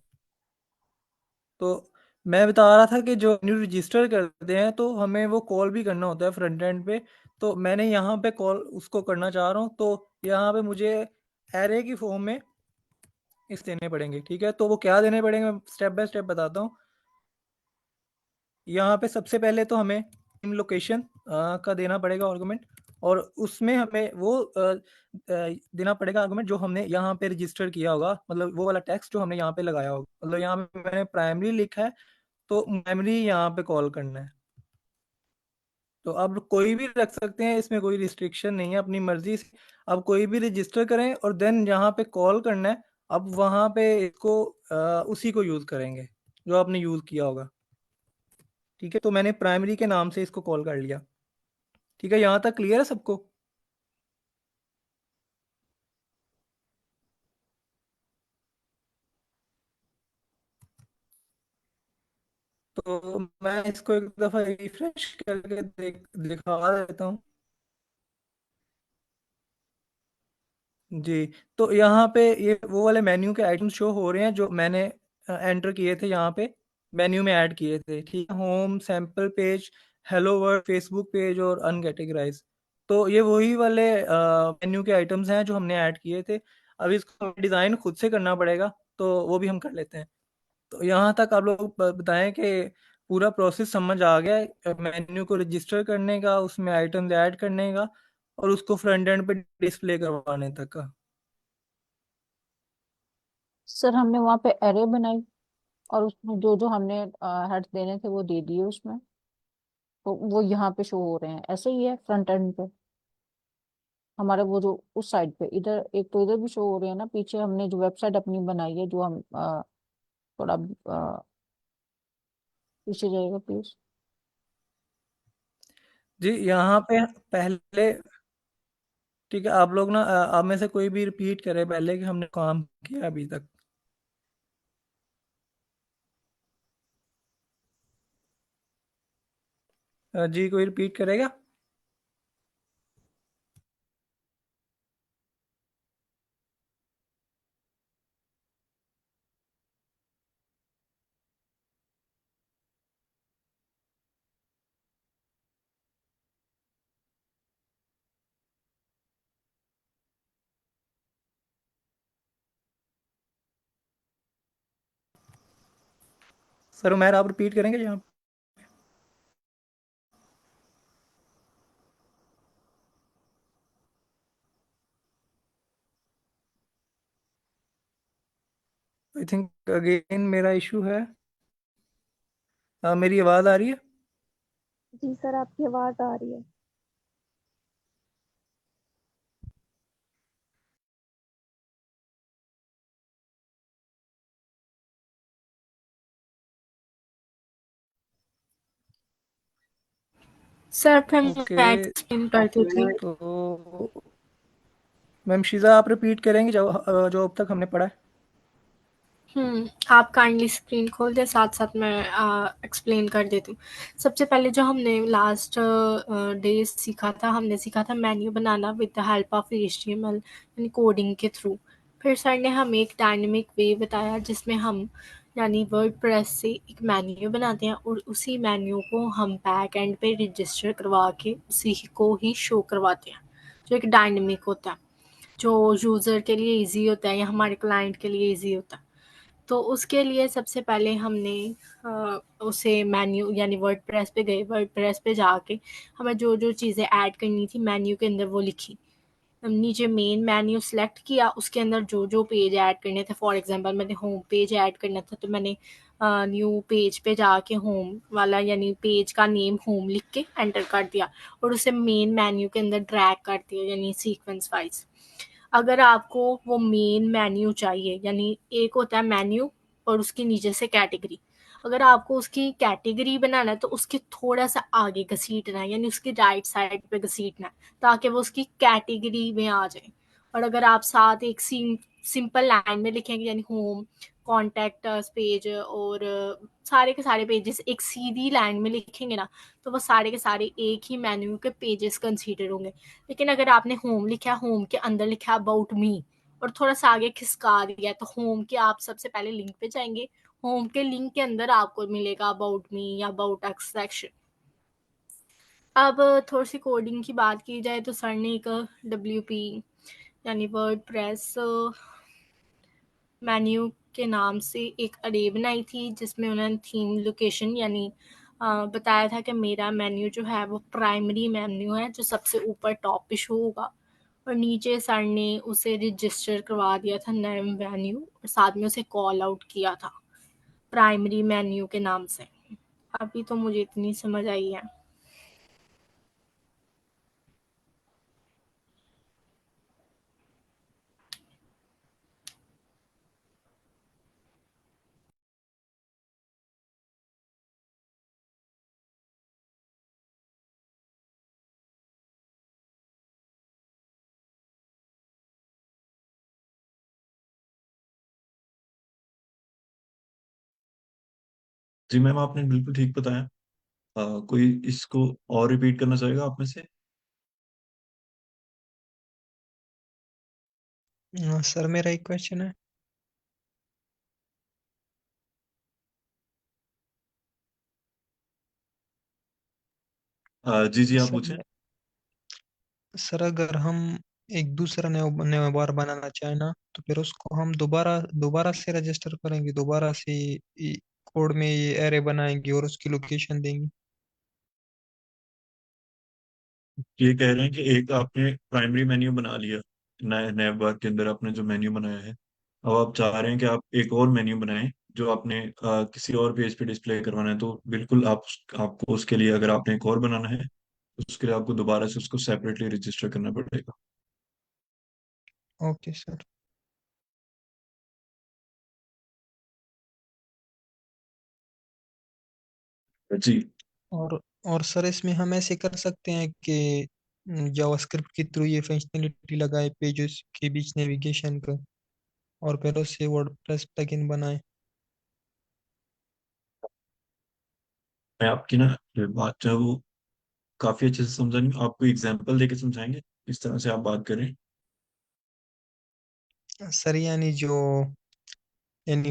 तो मैं बता रहा था कि जो मेन्यू रजिस्टर करते हैं तो हमें वो कॉल भी करना होता है फ्रंट एंड पे, तो मैंने यहाँ पे कॉल उसको करना चाह रहा हूँ, तो यहाँ पे मुझे एरे की फॉर्म में इस देने पड़ेंगे, ठीक है। तो वो क्या देने पड़ेंगे, स्टेप बाय स्टेप बताता हूँ। यहाँ पे सबसे पहले तो हमें टीम लोकेशन का देना पड़ेगा आर्गुमेंट, और उसमें हमें वो देना पड़ेगा आर्गुमेंट जो हमने यहाँ पे रजिस्टर किया होगा, मतलब वो वाला टेक्स्ट जो हमने यहाँ पे लगाया होगा। मतलब यहाँ पे मैंने प्राइमरी लिखा है, तो प्राइमरी यहाँ पे कॉल करना है। तो अब कोई भी रख सकते हैं, इसमें कोई रिस्ट्रिक्शन नहीं है, अपनी मर्जी से अब कोई भी रजिस्टर करें और देन यहाँ पे कॉल करना है। अब वहाँ पे इसको उसी को यूज़ करेंगे जो आपने यूज़ किया होगा, ठीक है। तो मैंने प्राइमरी के नाम से इसको कॉल कर लिया, ठीक है। यहाँ तक क्लियर है सबको? तो मैं इसको एक दफ़ा रिफ्रेश करके दिखा देता हूँ। जी, तो यहाँ पे ये वो वाले मेन्यू के आइटम्स शो हो रहे हैं जो मैंने एंटर किए थे यहाँ पे, मेन्यू में ऐड किए थे, ठीक है। Home, sample page, hello world, Facebook page और अनकैटेगराइज। तो ये वही वाले मेन्यू के आइटम्स हैं जो हमने ऐड किए थे। अब इसको डिज़ाइन खुद से करना पड़ेगा, तो वो भी हम कर लेते हैं। तो यहाँ तक आप लोग बताएं कि पूरा प्रोसेस समझ आ गया है मेन्यू को रजिस्टर करने का, उसमें आइटम्स ऐड करने का और उसको फ्रंट एंड पे डिस्प्ले करवाने तक का। सर हमने वहाँ पे एरे बनाई और उसमें जो जो हमने हेड्स देने थे वो दे दिए उसमें, तो वो यहाँ पे शो हो रहे हैं। ऐसे ही है फ्रंट एंड पे हमारे, वो जो उस साइड पे इधर एक तो इधर भी शो हो रहे हैं ना। पीछे हमने जो वेबसाइट अपनी बनाई है, जो हम थोड़ा पीछे जाएगा प्लीज। जी यहाँ पे पहले, ठीक है, आप लोग ना आप में से कोई भी रिपीट करे पहले कि हमने काम किया अभी तक। जी कोई रिपीट करेगा? सर उमैर आप रिपीट करेंगे यहाँ? आई थिंक अगेन मेरा इशू है। मेरी आवाज़ आ रही है? जी सर, आपकी आवाज़ आ रही है। सर फिर ओके, मैं एक्सप्लेन करती थी। तो मैम शीज़ा आप रिपीट करेंगे जो अब तक हमने पढ़ा है? आप काइंडली स्क्रीन खोल दें, साथ साथ मैं एक्सप्लेन कर देती हूँ। सबसे पहले जो हमने लास्ट डे सीखा था, हमने सीखा था menu banana with the help of HTML यानी कोडिंग के थ्रू। फिर सर ने हमें एक डायनेमिक वे बताया जिसमें हम यानी वर्डप्रेस से एक मेन्यू बनाते हैं और उसी मेन्यू को हम बैक एंड पे रजिस्टर करवा के उसी को ही शो करवाते हैं, जो एक डायनेमिक होता है, जो यूज़र के लिए ईजी होता है या हमारे क्लाइंट के लिए ईजी होता है। तो उसके लिए सबसे पहले हमने उसे मेन्यू यानी वर्डप्रेस पे गए, वर्डप्रेस पे जाके हमें जो जो चीज़ें ऐड करनी थी मेन्यू के अंदर वो लिखी। नीचे मेन मेन्यू सेलेक्ट किया, उसके अंदर जो जो पेज ऐड करने थे, फॉर एग्जांपल मैंने होम पेज ऐड करना था तो मैंने न्यू पेज पे जाके होम वाला यानी पेज का नेम होम लिख के एंटर कर दिया और उसे मेन मेन्यू के अंदर ड्रैग कर दिया यानी सीक्वेंस वाइज। अगर आपको वो मेन मेन्यू चाहिए यानी एक होता है मेन्यू और उसके नीचे से कैटेगरी, अगर आपको उसकी कैटेगरी बनाना है तो उसके थोड़ा सा आगे घसीटना है यानी उसकी राइट साइड पे घसीटना है ताकि वो उसकी कैटेगरी में आ जाए। और अगर आप साथ एक सिंपल लाइन में लिखेंगे यानी होम कॉन्टैक्ट पेज और सारे के सारे पेजेस एक सीधी लाइन में लिखेंगे ना, तो वो सारे के सारे एक ही मेन्यू के पेजेस कंसीडर होंगे। लेकिन अगर आपने होम लिखा, होम के अंदर लिखा अबाउट मी और थोड़ा सा आगे खिसका दिया, तो होम के आप सबसे पहले लिंक पे जाएंगे, होम के लिंक के अंदर आपको मिलेगा अबाउट मी या अबाउट एक्स सेक्शन। अब थोड़ी सी कोडिंग की बात की जाए तो सर ने एक WP यानी वर्ड प्रेस मेन्यू के नाम से एक अरे बनाई थी जिसमें उन्होंने थीम लोकेशन यानी बताया था कि मेरा मेन्यू जो है वो प्राइमरी मेन्यू है जो सबसे ऊपर टॉप पे शो होगा, और नीचे सर ने उसे रजिस्टर करवा दिया था नए मेन्यू और साथ में उसे कॉल आउट किया था प्राइमरी मेन्यू के नाम से। अभी तो मुझे इतनी समझ आई है। जी मैम, आपने बिल्कुल ठीक बताया। कोई इसको और रिपीट करना चाहेगा आप में से? सर मेरा एक क्वेश्चन है। जी जी, आप सर पूछें। सर अगर हम एक दूसरा नया बार बनाना चाहें ना, तो फिर उसको हम दोबारा दोबारा से रजिस्टर करेंगे, दोबारा से कोड में ये एरे बनाएंगे और उसकी लोकेशन देंगे। ये कह रहे हैं कि एक आपने प्राइमरी मेन्यू बना लिया, नए नए बार के अंदर आपने जो मेन्यू बनाया है, अब आप चाह रहे हैं कि आप एक और मेन्यू बनाएं जो आपने किसी और पेज पे डिस्प्ले करवाना है, तो बिल्कुल आपको उसके लिए, अगर आपने एक और बनाना है, तो उसके लिए आपको दोबारा से उसको सेपरेटली रजिस्टर करना पड़ेगा। Okay sir. जी। और सर इसमें हम ऐसे कर सकते हैं कि जावास्क्रिप्ट के थ्रू ये फंक्शनलिटी लगाए पेजेस के बीच नेविगेशन का, और फिर उससे वर्डप्रेस प्लगइन बनाए। मैं आपकी ना ये बात जो है वो काफी अच्छे से समझा नहीं, आपको एग्जांपल देके समझाएंगे इस तरह से आप बात करें। सर यानी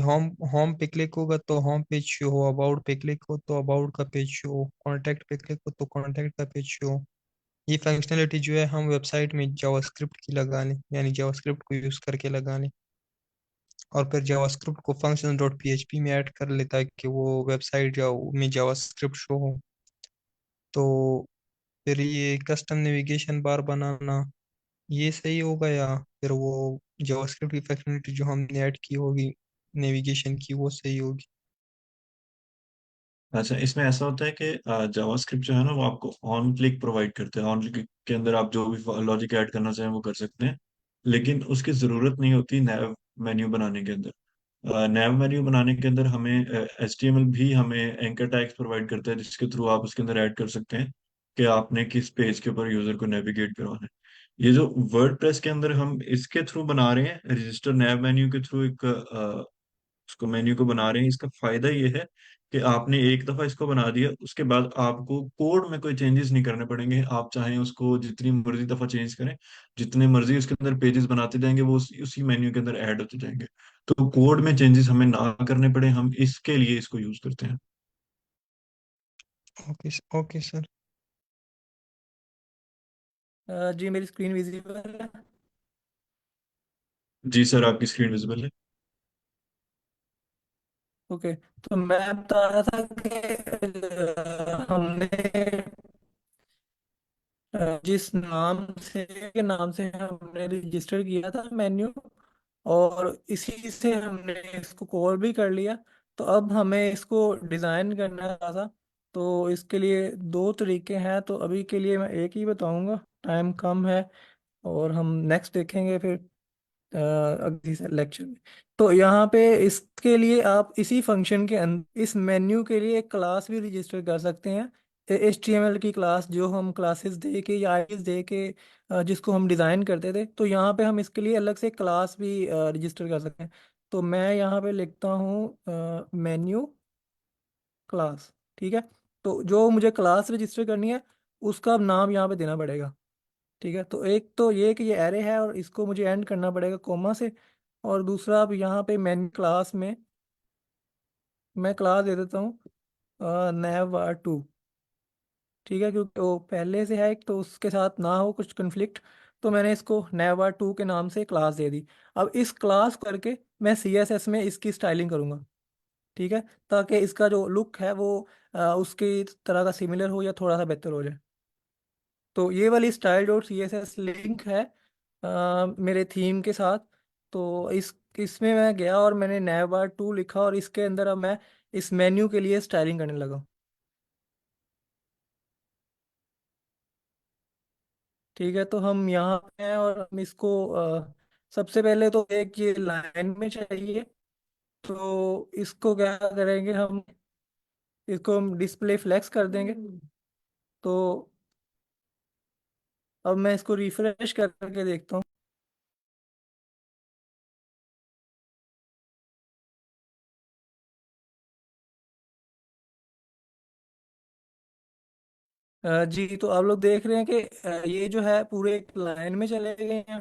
होम होम पे क्लिक होगा तो होम पेज शो हो, अबाउट पे क्लिक हो तो अबाउट का पेज शो हो, कॉन्टैक्ट पे क्लिक हो तो कॉन्टैक्ट का पेज शो हो। ये फंक्शनलिटी जो है हम वेबसाइट में जावास्क्रिप्ट की लगा लें, यानी जावास्क्रिप्ट को यूज़ करके लगा लें, और फिर जावास्क्रिप्ट को फंक्शन डॉट पीएचपी में ऐड कर लेता है कि वो वेबसाइट में जावास्क्रिप्ट शो हो। तो फिर ये कस्टम नेविगेशन बार बनाना ये सही होगा, या फिर वो जावास्क्रिप्ट की फंक्शनलिटी जो हमने ऐड की होगी नेविगेशन की वो सही होगी? अच्छा, इसमें ऐसा होता है कि जावास्क्रिप्ट जो है ना वो आपको ऑन क्लिक प्रोवाइड करता है। ऑन क्लिक के अंदर आप जो भी लॉजिक ऐड करना चाहें वो कर सकते हैं, लेकिन उसकी जरूरत नहीं होती नैव मेन्यू बनाने के अंदर। नैव मेन्यू बनाने के अंदर हमें HTML भी हमें एंकर टैग्स प्रोवाइड करता है, जिसके थ्रू आप उसके अंदर ऐड कर सकते हैं कि आपने किस पेज के ऊपर यूजर को नेविगेट करवाना है। ये जो वर्डप्रेस के अंदर हम इसके थ्रू बना रहे हैं, रजिस्टर नैव मेन्यू के थ्रू एक उसको मेन्यू को बना रहे हैं, इसका फायदा ये है कि आपने एक दफा इसको बना दिया, उसके बाद आपको कोड में कोई चेंजेस नहीं करने पड़ेंगे। आप चाहें उसको जितनी मर्जी दफा चेंज करें, जितने मर्जी उसके अंदर पेजेस बनाते जाएंगे, वो उसी मेन्यू के अंदर ऐड होते जाएंगे। तो कोड में चेंजेस हमें ना करने पड़े, हम इसके लिए इसको यूज करते हैं। Okay okay sir. जी मेरी स्क्रीन विजिबल है। जी सर, आपकी स्क्रीन विजिबल है। ओके, तो मैं बता रहा था कि हमने जिस नाम से हमने रजिस्टर किया था मेन्यू, और इसी से हमने इसको कॉल भी कर लिया। तो अब हमें इसको डिज़ाइन करना था। तो इसके लिए दो तरीके हैं, तो अभी के लिए मैं एक ही बताऊंगा, टाइम कम है, और हम नेक्स्ट देखेंगे फिर अगली लेक्चर में। तो यहाँ पे इसके लिए आप इसी फंक्शन के अंदर इस मेन्यू के लिए एक क्लास भी रजिस्टर कर सकते हैं। HTML की क्लास जो हम क्लासेस दे के या आईडीज दे के जिसको हम डिज़ाइन करते थे, तो यहाँ पे हम इसके लिए अलग से क्लास भी रजिस्टर कर सकते हैं। तो मैं यहाँ पे लिखता हूँ मेन्यू क्लास। ठीक है, तो जो मुझे क्लास रजिस्टर करनी है उसका नाम यहाँ पे देना पड़ेगा। ठीक है, तो एक तो ये कि ये एरे है और इसको मुझे एंड करना पड़ेगा कोमा से। और दूसरा, अब यहाँ पे मैन क्लास में मैं क्लास दे देता हूँ nav2। ठीक है, क्योंकि वो पहले से है एक, तो उसके साथ ना हो कुछ कंफ्लिक्ट, तो मैंने इसको nav2 के नाम से क्लास दे दी। अब इस क्लास करके मैं CSS में इसकी स्टाइलिंग करूँगा। ठीक है, ताकि इसका जो लुक है वो उसकी तरह का सिमिलर हो या थोड़ा सा बेहतर हो जाए। तो ये वाली स्टाइल डॉट CSS लिंक है मेरे थीम के साथ। तो इसमें मैं गया और मैंने nav2 लिखा, और इसके अंदर अब मैं इस मेन्यू के लिए स्टाइलिंग करने लगा। ठीक है, तो हम यहाँ पे हैं और हम इसको सबसे पहले तो एक ये लाइन में चाहिए। तो इसको क्या करेंगे हम, इसको हम डिस्प्ले फ्लेक्स कर देंगे। तो अब मैं इसको रिफ्रेश करके देखता हूँ। जी, तो आप लोग देख रहे हैं कि ये जो है पूरे एक लाइन में चले गए हैं।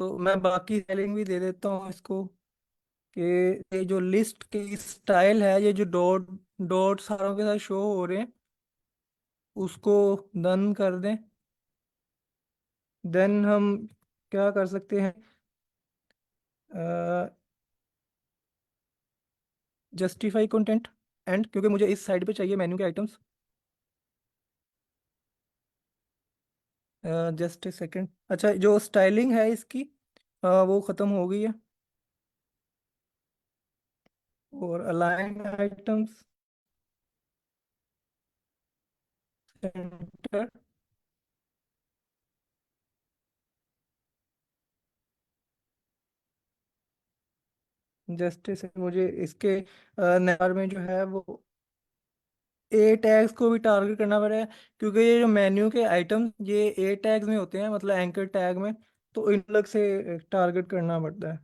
तो मैं बाकी स्टाइलिंग भी दे देता हूँ इसको, कि ये जो लिस्ट की स्टाइल है, ये जो डॉट डॉट सारों के साथ शो हो रहे हैं, उसको डन कर दें। देन हम क्या कर सकते हैं, जस्टिफाई कंटेंट एंड, क्योंकि मुझे इस साइड पे चाहिए मेन्यू के आइटम्स। Just a second. अच्छा, जो स्टाइलिंग है इसकी वो ख़त्म हो गई है। और align items centre, just say मुझे इसके नेबर में जो है वो ए टैग्स को भी टारगेट करना पड़ेगा, क्योंकि ये जो मेन्यू के आइटम ये ए टैग्स में होते हैं, मतलब एंकर टैग में, तो इन अलग से टारगेट करना पड़ता है,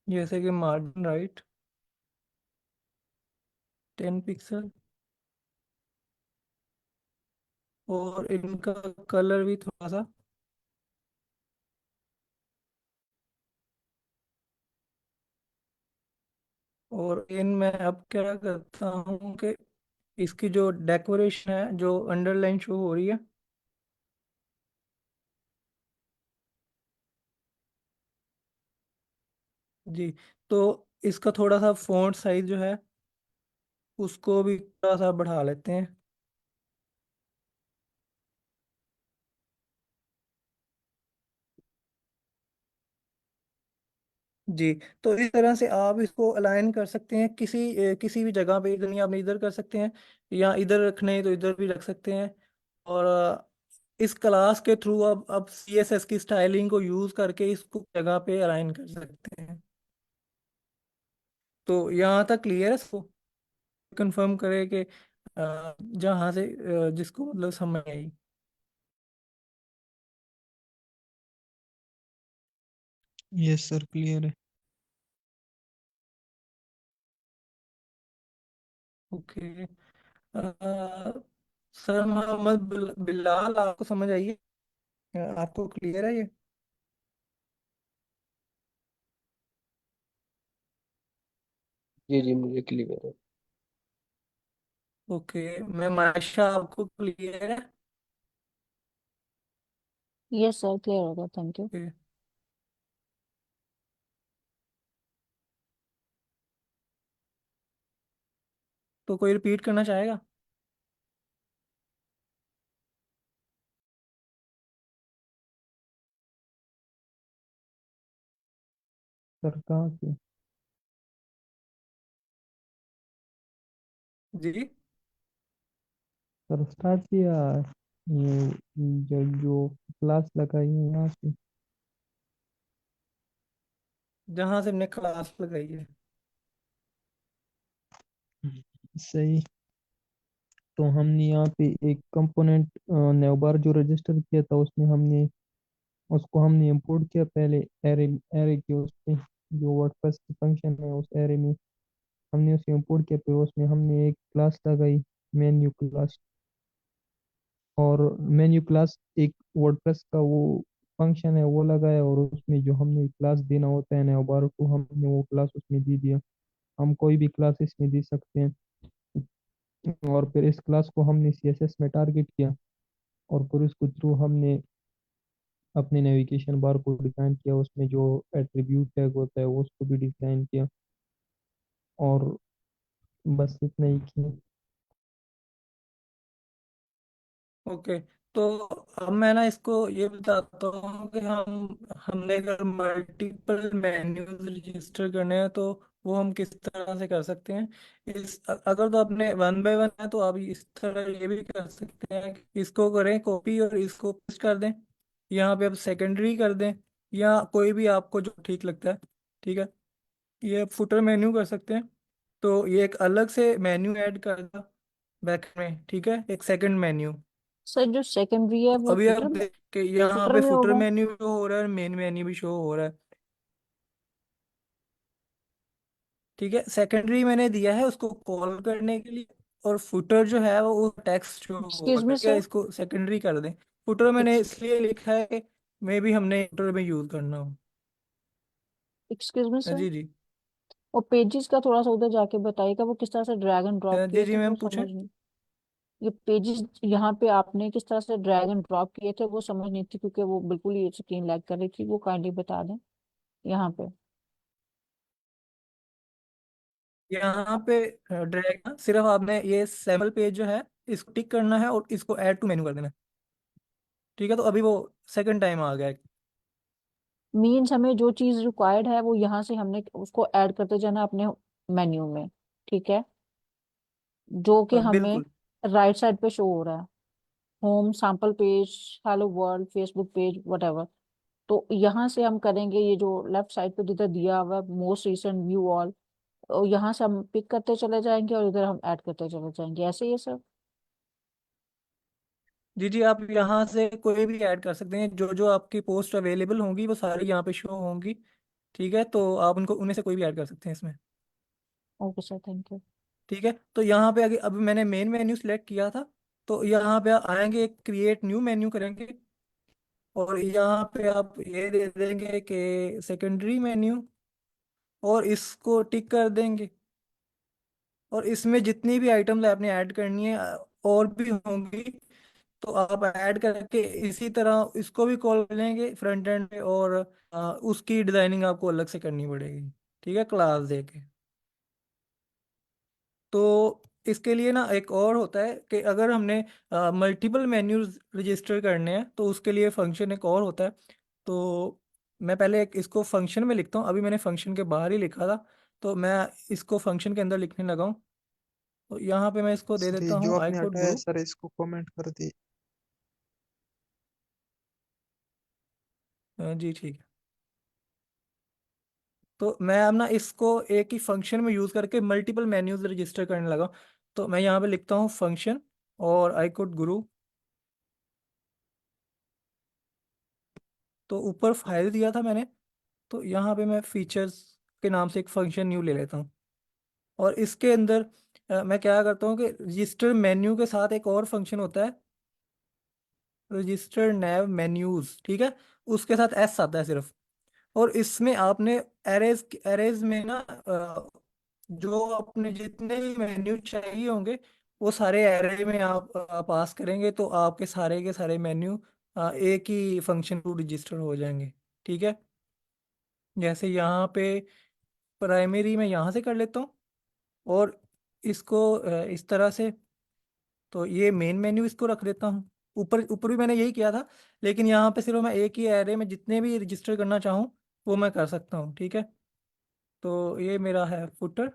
जैसे कि मार्जिन राइट 10 पिक्सल, और इनका कलर भी थोड़ा सा। और इन मैं अब क्या करता हूँ कि इसकी जो डेकोरेशन है, जो अंडरलाइन शो हो रही है, जी, तो इसका थोड़ा सा फॉन्ट साइज जो है उसको भी थोड़ा सा बढ़ा लेते हैं। जी, तो इस तरह से आप इसको अलाइन कर सकते हैं किसी भी जगह पे, इधर नहीं आपने इधर कर सकते हैं, या इधर रखने हैं तो इधर भी रख सकते हैं। और इस क्लास के थ्रू अब CSS की स्टाइलिंग को यूज़ करके इसको जगह पे अलाइन कर सकते हैं। तो यहाँ तक क्लियर है इसको, कंफर्म करें कि जहाँ से जिसको मतलब समझ आई। यस सर, क्लियर है। ओके। सर मोहम्मद बिलाल, आपको समझ आई है? आपको क्लियर है ये? जी जी, मुझे क्लियर है। ओके। मैं मायशा, आपको क्लियर है? यस सर, क्लियर हो गया, थैंक यू। ओके। तो कोई रिपीट करना चाहेगा? सर कहाँ से? जी, सर स्टार्ट किया, ये जो जो क्लास लगाई है यहाँ से। जहाँ से हमने क्लास लगाई है। सही। तो हमने यहाँ पे एक कंपोनेंट नेवबार जो रजिस्टर किया था, उसमें हमने उसको हमने इंपोर्ट किया पहले एरे एरे के उसमें, जो वर्डप्रेस फंक्शन है उस एरे में हमने उसे इंपोर्ट किया, फिर उसमें हमने एक क्लास लगाई, मेन्यू क्लास। और मेन्यू क्लास एक वर्डप्रेस का वो फंक्शन है वो लगाया, और उसमें जो हमने क्लास देना होता है नेवबार को, हमने वो क्लास उसमें दे दिया। हम कोई भी क्लास इसमें दे सकते हैं। और फिर इस क्लास को हमने CSS में टारगेट किया, और फिर उसके थ्रू हमने अपने नेविगेशन बार को डिफाइन किया, उसमें जो एट्रीब्यूट टैग होता है वो उसको भी डिफाइन किया। और बस इतना ही किया। ओके। तो अब मैं ना इसको ये बताता हूँ कि हमने अगर मल्टीपल मेन्यूज रजिस्टर करने हैं तो वो हम किस तरह से कर सकते हैं। अगर तो अपने 1 बाय 1 है तो आप इस तरह ये भी कर सकते हैं कि इसको करें कॉपी और इसको पेस्ट कर दें, यहाँ पे आप सेकेंडरी कर दें, या कोई भी आपको जो ठीक लगता है। ठीक है, ये फुटर मेन्यू कर सकते हैं, तो ये एक अलग से मेन्यू ऐड कर दो बैक में। ठीक है, एक सेकंड मेन्यू। सर जो सेकेंडरी है तो वो अभी आप फुटर में, देख के यहाँ फुटर पे में फुटर होगा। मेन्यू शो हो रहा है और मेन मेन्यू भी शो हो रहा है। ठीक है, सेकेंडरी मैंने दिया है उसको कॉल करने के लिए, और फुटर जो है वो टेक्स्ट शो एक्सक्यूज होगा। मी ठीक है, सर। इसको सेकेंडरी कर दें। फुटर मैंने इसलिए लिखा है कि मे भी हमने फुटर में यूज करना हो। एक्सक्यूज मी सर, जी जी। और पेजेस का थोड़ा सा उधर जाके बताइएगा, वो किस तरह से ड्रैग एंड ड्रॉप जी किए जी थे मैम, वो पूछें। समझ नहीं। ये पेजेस यहाँ पे आपने किस तरह से ड्रैग एंड ड्रॉप किए थे वो समझ नहीं थी, क्योंकि वो बिल्कुल ही स्क्रीन लैग कर रही थी, वो काइंडली बता दें यहाँ पे। यहाँ पे ड्रैग सिर्फ आपने ये सैम्पल पेज जो है इसको टिक करना है और इसको ऐड टू मेनू कर देना है। ठीक है, तो अभी वो सेकंड टाइम आ गया है। मीन्स हमें जो चीज रिक्वायर्ड है वो यहाँ से हमने उसको ऐड करते जाना अपने मेन्यू में, ठीक है, जो कि हमें बिल्कुल। राइट साइड पे शो हो रहा है। Home, sample page, hello world, Facebook page, whatever. तो यहाँ से हम करेंगे ये जो लेफ्ट साइड पे जिधर दिया हुआ है मोस्ट रिसेंट व्यू ऑल, और यहाँ से हम पिक करते चले जाएंगे और इधर हम ऐड करते चले जाएंगे, ऐसे ये सब। जी जी, आप यहाँ से कोई भी ऐड कर सकते हैं, जो जो आपकी पोस्ट अवेलेबल होंगी वो सारी यहाँ पे शो होंगी। ठीक है, तो आप उनको उनमें से कोई भी ऐड कर सकते हैं इसमें। Okay sir, thank you. ठीक है, तो यहाँ पे आगे अभी मैंने मेन मेन्यू सेलेक्ट किया था, तो यहाँ पे आएंगे क्रिएट न्यू मेन्यू करेंगे, और यहाँ पे आप ये दे देंगे कि सेकेंडरी मेन्यू, और इसको टिक कर देंगे। और इसमें जितनी भी आइटम्स आपने ऐड करनी है और भी होंगी, तो आप ऐड करके इसी तरह इसको भी कॉल करेंगे फ्रंट एंड पे, और उसकी डिजाइनिंग आपको अलग से करनी पड़ेगी। ठीक है, क्लास दे के। तो इसके लिए ना एक और होता है कि अगर हमने मल्टीपल मेन्यूज रजिस्टर करने हैं तो उसके लिए फंक्शन एक और होता है। तो मैं पहले एक इसको फंक्शन में लिखता हूँ, अभी मैंने फंक्शन के बाहर ही लिखा था, तो मैं इसको फंक्शन के अंदर लिखने लगा हूँ। तो यहाँ पे मैं इसको दे सर देता ये जो हूँ आई आपने कोड हटाया है गुरु। सर इसको कमेंट कर दी। जी ठीक है। तो मैं अब ना इसको एक ही फंक्शन में यूज करके मल्टीपल मेन्यूज रजिस्टर करने लगा। तो मैं यहाँ पे लिखता हूँ फंक्शन और आई कोड गुरु। तो ऊपर फाइल दिया था मैंने, तो यहाँ पे मैं फीचर्स के नाम से एक फंक्शन न्यू ले लेता हूँ। और इसके अंदर मैं क्या करता हूँ कि रजिस्टर मेन्यू के साथ एक और फंक्शन होता है, रजिस्टर नैव मेन्यूज। ठीक है, उसके साथ एस आता है सिर्फ। और इसमें आपने एरेज एरेज में ना जो अपने जितने भी मेन्यू चाहिए होंगे वो सारे एरे में आप पास करेंगे, तो आपके सारे के सारे मेन्यू एक ही फंक्शन टू रजिस्टर हो जाएंगे। ठीक है, जैसे यहाँ पे प्राइमरी में यहाँ से कर लेता हूँ, और इसको इस तरह से, तो ये मेन मेन्यू इसको रख देता हूँ। ऊपर ऊपर भी मैंने यही किया था, लेकिन यहाँ पे सिर्फ मैं एक ही एरे में जितने भी रजिस्टर करना चाहूँ वो मैं कर सकता हूँ। ठीक है, तो ये मेरा है फुटर,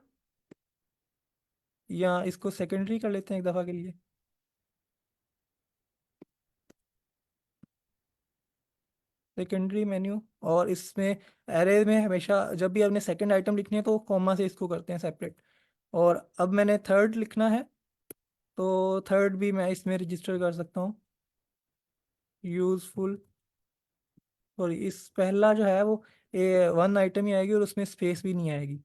या इसको सेकेंडरी कर लेते हैं एक दफ़ा के लिए। सेकेंडरी मेन्यू, और इसमें एरे में हमेशा जब भी आपने सेकंड आइटम लिखनी है तो कॉमा से इसको करते हैं सेपरेट। और अब मैंने थर्ड लिखना है, तो थर्ड भी मैं इसमें रजिस्टर कर सकता हूँ, यूजफुल। और इस पहला जो है वो वन आइटम ही आएगी और उसमें स्पेस भी नहीं आएगी।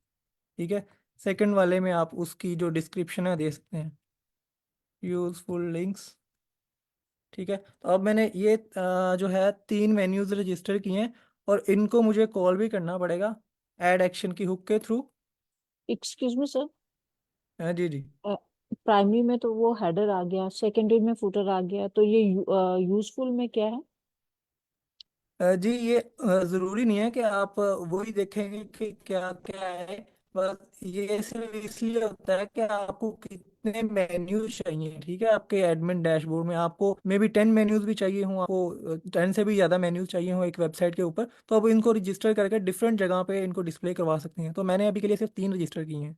ठीक है, सेकंड वाले में आप उसकी जो डिस्क्रिप्शन है दे सकते हैं, यूजफुल लिंक्स। ठीक है, तो अब मैंने ये जो है तीन मेन्यूज रजिस्टर किए हैं, और इनको मुझे कॉल भी करना पड़ेगा ऐड एक्शन की हुक के थ्रू। एक्सक्यूज मी सर, जी जी। प्राइमरी में तो वो हेडर आ गया, सेकेंडरी में फुटर आ गया, तो ये यूजफुल में क्या है? जी ये ज़रूरी नहीं है कि आप वही देखेंगे कि क्या क्या है। बस ये सिर्फ इसलिए होता है कि आपको कितने मेन्यूज चाहिए। ठीक है, आपके एडमिन डैशबोर्ड में आपको मे बी 10 मेन्यूज भी चाहिए हों, आपको 10 से भी ज़्यादा मेन्यूज चाहिए हों एक वेबसाइट के ऊपर, तो आप इनको रजिस्टर करके डिफरेंट जगह पे इनको डिस्प्ले करवा सकते हैं। तो मैंने अभी के लिए सिर्फ तीन रजिस्टर किए हैं।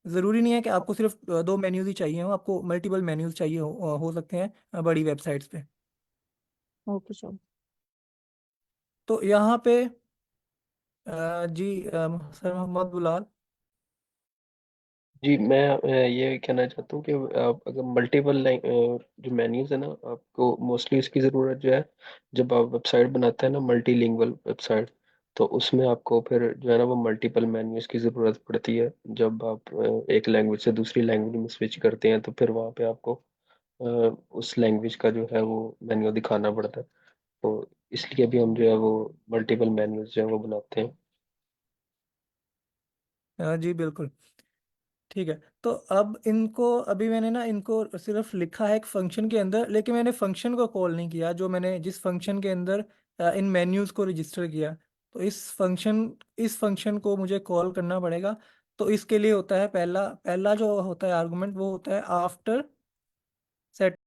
ज़रूरी नहीं है कि आपको सिर्फ दो मेन्यूज ही चाहिए हों, आपको मल्टीपल मेन्यूज चाहिए हो सकते हैं बड़ी वेबसाइट्स पे। Okay sir. तो यहाँ पे जी सर मोहम्मद बुलाल। जी मैं ये कहना चाहता हूँ कि आप अगर मल्टीपल जो मेन्यूज है ना, आपको मोस्टली इसकी ज़रूरत जो है जब आप वेबसाइट बनाते हैं ना, मल्टीलिंगुअल वेबसाइट, तो उसमें आपको फिर जो है ना वो मल्टीपल मेन्यूज की ज़रूरत पड़ती है। जब आप एक लैंग्वेज से दूसरी लैंग्वेज में स्विच करते हैं तो फिर वहाँ पे आपको अ, उस लैंग्वेज का जो है वो मेन्यू दिखाना पड़ता है। तो इसलिए भी हम जो है वो मल्टीपल मेन्यूज जो है वो बनाते हैं। जी बिल्कुल। ठीक है, तो अब इनको अभी मैंने ना इनको सिर्फ लिखा है एक फंक्शन के अंदर, लेकिन मैंने फंक्शन को कॉल नहीं किया जो मैंने जिस फंक्शन के अंदर इन मेन्यूज को रजिस्टर किया। तो इस फंक्शन को मुझे कॉल करना पड़ेगा। तो इसके लिए होता है पहला पहला जो होता है आर्गुमेंट, वो होता है आफ्टर सेट